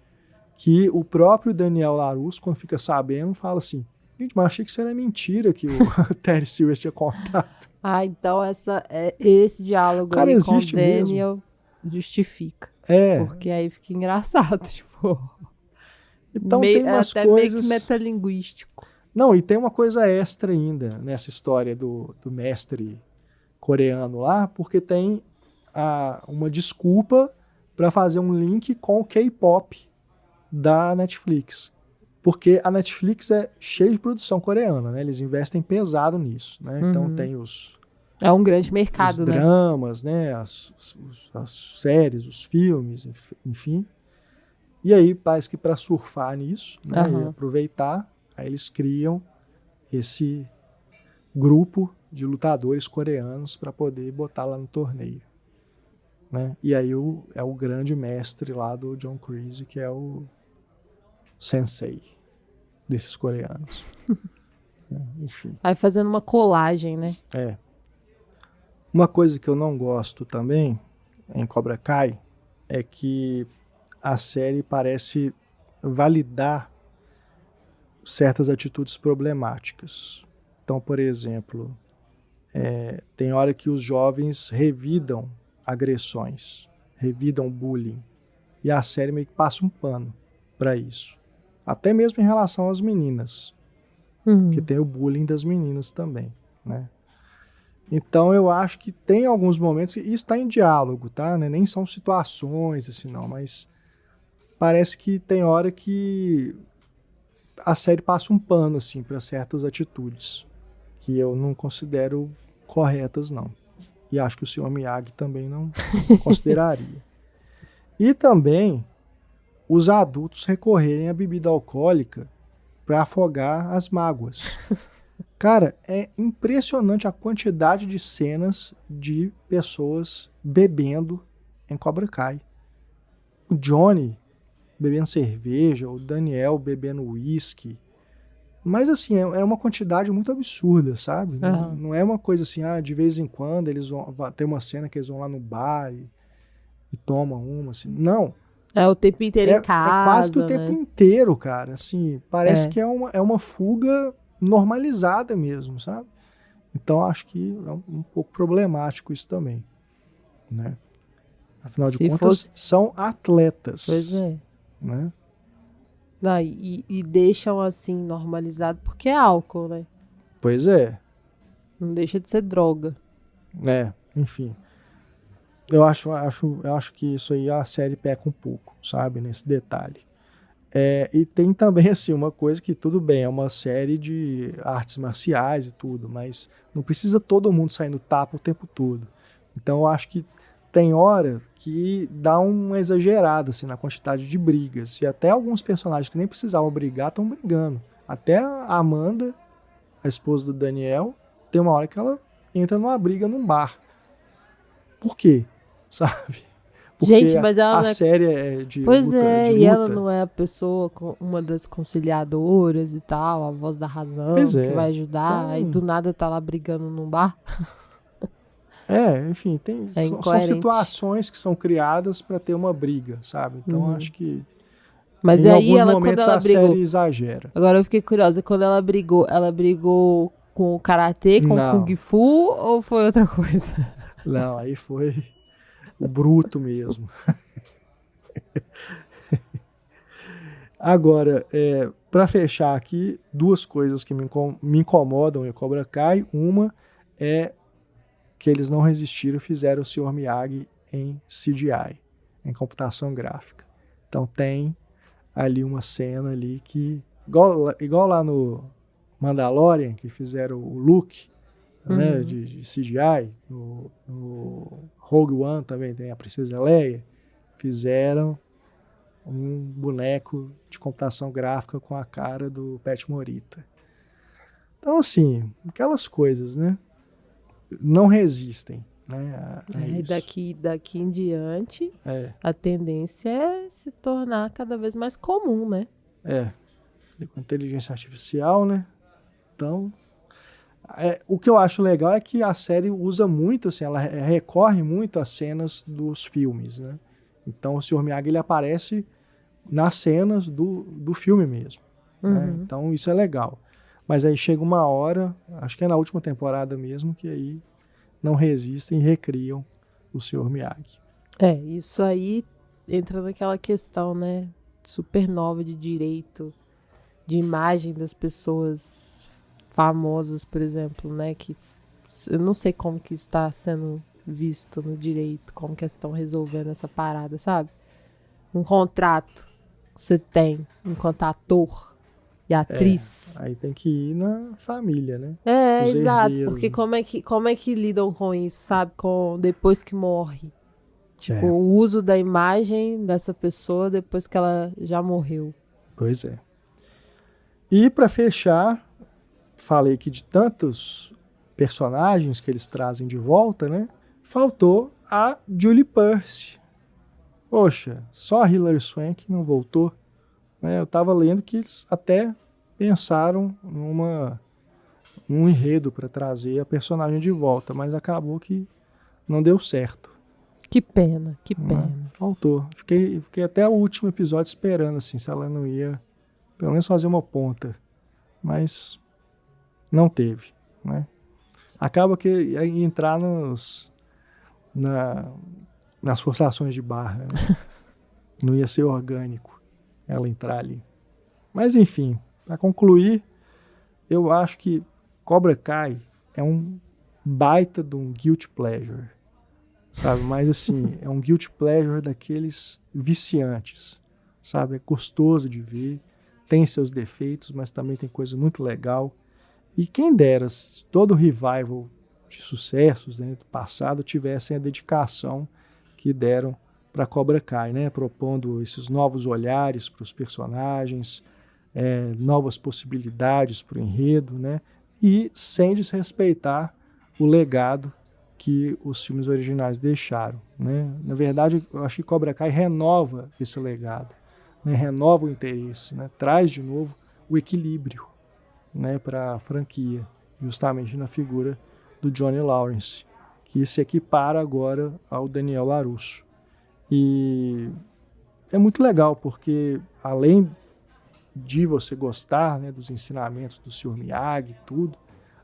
que o próprio Daniel LaRusso, quando fica sabendo, fala assim: gente, mas achei que isso era mentira que o Terry Silver tinha contado. Então esse diálogo Cara, aí com o existe Daniel justifica. Porque aí fica engraçado, tipo... Então tem umas até coisas... meio que metalinguístico. Não, e tem uma coisa extra ainda nessa história do mestre coreano lá, porque tem uma desculpa para fazer um link com o K-pop da Netflix. Porque a Netflix é cheia de produção coreana, né? Eles investem pesado nisso, né? Uhum. Então tem os... É um grande mercado, os né? dramas, né? As séries, os filmes, enfim. E aí, parece que para surfar nisso, né? E aproveitar, aí eles criam esse grupo de lutadores coreanos para poder botar lá no torneio, né? E aí é o grande mestre lá do John Kreese, que é o Sensei. desses coreanos. Enfim. Aí fazendo uma colagem, né? Uma coisa que eu não gosto também em Cobra Kai é que a série parece validar certas atitudes problemáticas. Então, por exemplo, tem hora que os jovens revidam agressões, revidam bullying, e a série meio que passa um pano para isso. Até mesmo em relação às meninas, que tem o bullying das meninas também, né? Então eu acho que tem alguns momentos, e isso está em diálogo, tá? Nem são situações assim não, mas parece que tem hora que a série passa um pano assim para certas atitudes que eu não considero corretas não. E acho que o Sr. Miyagi também não consideraria. E também os adultos recorrerem à bebida alcoólica para afogar as mágoas. Cara, é impressionante a quantidade de cenas de pessoas bebendo em Cobra Kai. O Johnny bebendo cerveja, o Daniel bebendo uísque. Mas assim, é uma quantidade muito absurda, sabe? Não é uma coisa assim, de vez em quando eles vão ter uma cena que eles vão lá no bar e tomam uma, assim. Não. É o tempo inteiro em casa, é quase que o tempo né? inteiro, cara. Assim, parece que é uma fuga normalizada mesmo, sabe? Então acho que é um pouco problemático isso também, né? Afinal de contas, são atletas. Pois é. Né? Não, e deixam assim normalizado porque é álcool, né? Pois é. Não deixa de ser droga. Enfim. Eu acho que isso aí a série peca um pouco, sabe? Nesse detalhe. E tem também, assim, uma coisa que tudo bem, é uma série de artes marciais e tudo, mas não precisa todo mundo sair no tapa o tempo todo. Então eu acho que tem hora que dá uma exagerada, assim, na quantidade de brigas. E até alguns personagens que nem precisavam brigar estão brigando. Até a Amanda, a esposa do Daniel, tem uma hora que ela entra numa briga num bar. Por quê? Sabe? Porque gente, mas ela a série é de pois luta, é, de e luta. ela não é a pessoa, uma das conciliadoras e tal, a voz da razão, que vai ajudar, então, e do nada tá lá brigando num bar. Enfim, são situações que são criadas para ter uma briga, sabe? Então acho que mas em aí alguns momentos quando ela brigou, série exagera. Agora eu fiquei curiosa, quando ela brigou com o karatê, com o kung fu, ou foi outra coisa? Não, aí foi o bruto mesmo. Agora, para fechar aqui, duas coisas que me incomodam em Cobra Kai. Uma é que eles não resistiram e fizeram o Sr. Miyagi em CGI, em computação gráfica. Então tem ali uma cena ali que, igual lá no Mandalorian, que fizeram o Luke, né, de CGI, no Rogue One também tem a Princesa Leia, fizeram um boneco de computação gráfica com a cara do Pat Morita. Então, assim, aquelas coisas, né? Não resistem, né? Daqui em diante, a tendência é se tornar cada vez mais comum, né? Com inteligência artificial, né? Então, o que eu acho legal é que a série usa muito, assim, ela recorre muito às cenas dos filmes, né? Então, o Sr. Miyagi, ele aparece nas cenas do filme mesmo. Né? Então, isso é legal. Mas aí chega uma hora, acho que é na última temporada mesmo, que aí não resistem e recriam o Sr. Miyagi. Isso aí entra naquela questão, né? Super nova de direito, de imagem das pessoas famosas, por exemplo, né? Que eu não sei como que está sendo visto no direito, como que estão resolvendo essa parada, sabe? Um contrato que você tem enquanto ator e atriz. Aí tem que ir na família, né? Exato, herdeiros, porque né? como é que lidam com isso, sabe? Depois que morre. Tipo, o uso da imagem dessa pessoa depois que ela já morreu. Pois é. E para fechar, falei que de tantos personagens que eles trazem de volta, né? Faltou a Julie Percy. Poxa, só a Hilary Swank não voltou. Eu tava lendo que eles até pensaram num enredo para trazer a personagem de volta, mas acabou que não deu certo. Que pena, que pena. Faltou. Fiquei até o último episódio esperando assim, se ela não ia pelo menos fazer uma ponta, mas não teve, né? Acaba que ia entrar nas forçações de barra, né? Não ia ser orgânico ela entrar ali. Mas enfim, para concluir, eu acho que Cobra Kai é um baita de um guilty pleasure, sabe? Mas assim, é um guilty pleasure daqueles viciantes, sabe? É gostoso de ver, tem seus defeitos, mas também tem coisa muito legal. E quem dera, se todo o revival de sucessos, né, do passado tivessem a dedicação que deram para Cobra Kai, né? Propondo esses novos olhares para os personagens, novas possibilidades para o enredo, né? E sem desrespeitar o legado que os filmes originais deixaram, né? Na verdade, eu acho que Cobra Kai renova esse legado, né? Renova o interesse, né? Traz de novo o equilíbrio, né, para a franquia, justamente na figura do Johnny Lawrence, que se equipara agora ao Daniel LaRusso. E é muito legal, porque além de você gostar, né, dos ensinamentos do Sr. Miyagi e tudo,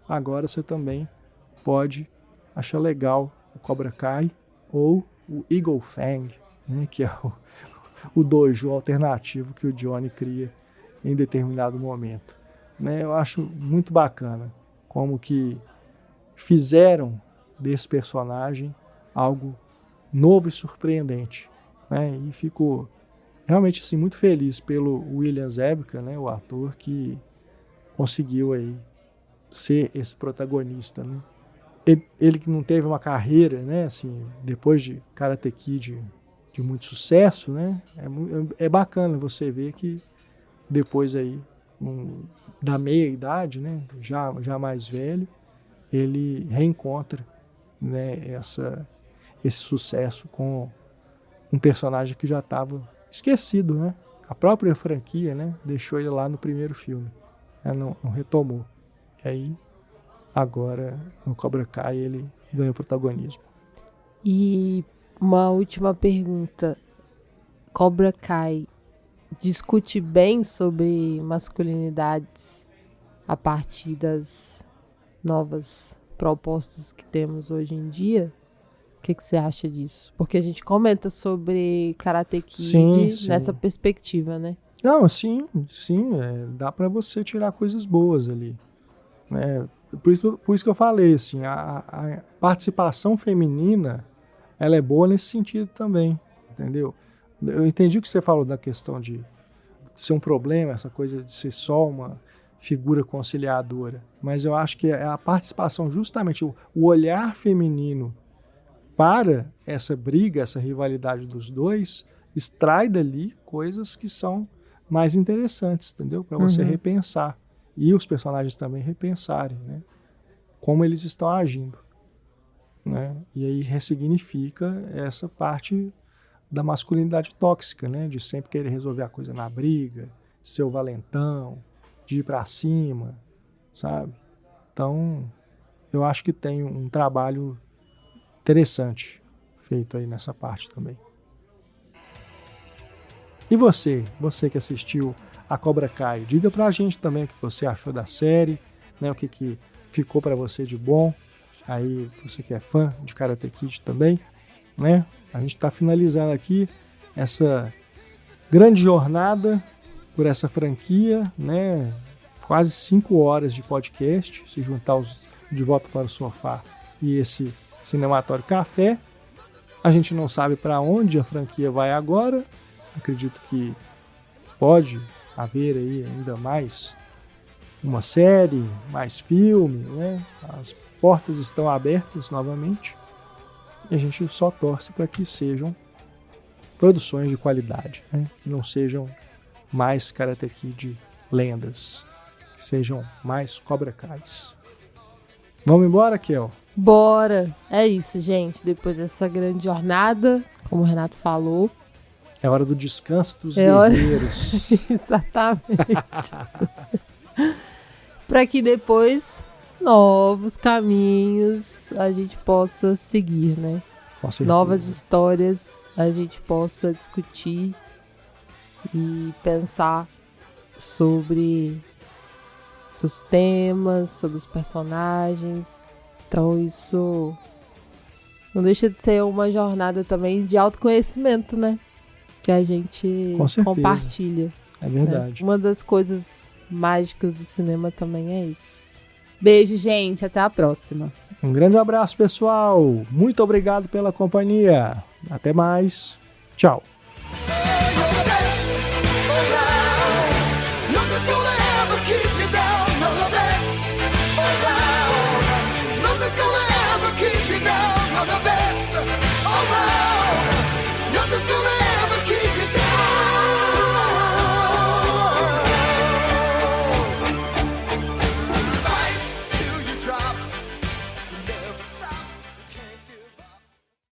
agora você também pode achar legal o Cobra Kai ou o Eagle Fang, né, que é o dojo alternativo que o Johnny cria em determinado momento. Né, eu acho muito bacana como que fizeram desse personagem algo novo e surpreendente, né? E fico realmente assim, muito feliz pelo William Zabka, né, o ator que conseguiu aí ser esse protagonista, né? Ele que não teve uma carreira, né, assim, depois de Karate Kid de muito sucesso, né? É bacana você ver que depois aí da meia idade, né, já mais velho, ele reencontra, né, esse sucesso com um personagem que já estava esquecido, né? A própria franquia, né, deixou ele lá no primeiro filme, né, não retomou. E aí, agora, no Cobra Kai, ele ganhou protagonismo. E uma última pergunta. Cobra Kai discute bem sobre masculinidades a partir das novas propostas que temos hoje em dia? O que você acha disso? Porque a gente comenta sobre Karate Kid Sim. nessa perspectiva, né? Não, sim, dá para você tirar coisas boas ali, né? Por isso que eu falei, assim, a participação feminina, ela é boa nesse sentido também, entendeu? Eu entendi o que você falou da questão de ser um problema, essa coisa de ser só uma figura conciliadora, mas eu acho que é a participação, justamente o olhar feminino para essa briga, essa rivalidade dos dois, extrai dali coisas que são mais interessantes, entendeu? Para você repensar. E os personagens também repensarem, né? Como eles estão agindo, né? E aí ressignifica essa parte da masculinidade tóxica, né? De sempre querer resolver a coisa na briga, ser o valentão, de ir para cima, sabe? Então, eu acho que tem um trabalho interessante feito aí nessa parte também. E você que assistiu a Cobra Kai, diga pra gente também o que você achou da série, né? O que ficou para você de bom. Aí, você que é fã de Karate Kid também, né? A gente está finalizando aqui essa grande jornada por essa franquia, né? Quase 5 horas de podcast, se juntar os De Volta para o Sofá e esse Cinematório Café. A gente não sabe para onde a franquia vai agora. Acredito que pode haver aí ainda mais uma série, mais filme, né? As portas estão abertas novamente e a gente só torce para que sejam produções de qualidade, né? Que não sejam mais Karate Kid lendas, que sejam mais Cobra Kais. Vamos embora, Kel? Bora! É isso, gente. Depois dessa grande jornada, como o Renato falou, é hora do descanso dos guerreiros. Exatamente. Para que depois novos caminhos a gente possa seguir, né? Com certeza. Novas histórias a gente possa discutir e pensar sobre seus temas, sobre os personagens. Então isso não deixa de ser uma jornada também de autoconhecimento, né? Que a gente compartilha. É verdade. Né? Uma das coisas mágicas do cinema também é isso. Beijo, gente. Até a próxima. Um grande abraço, pessoal. Muito obrigado pela companhia. Até mais. Tchau.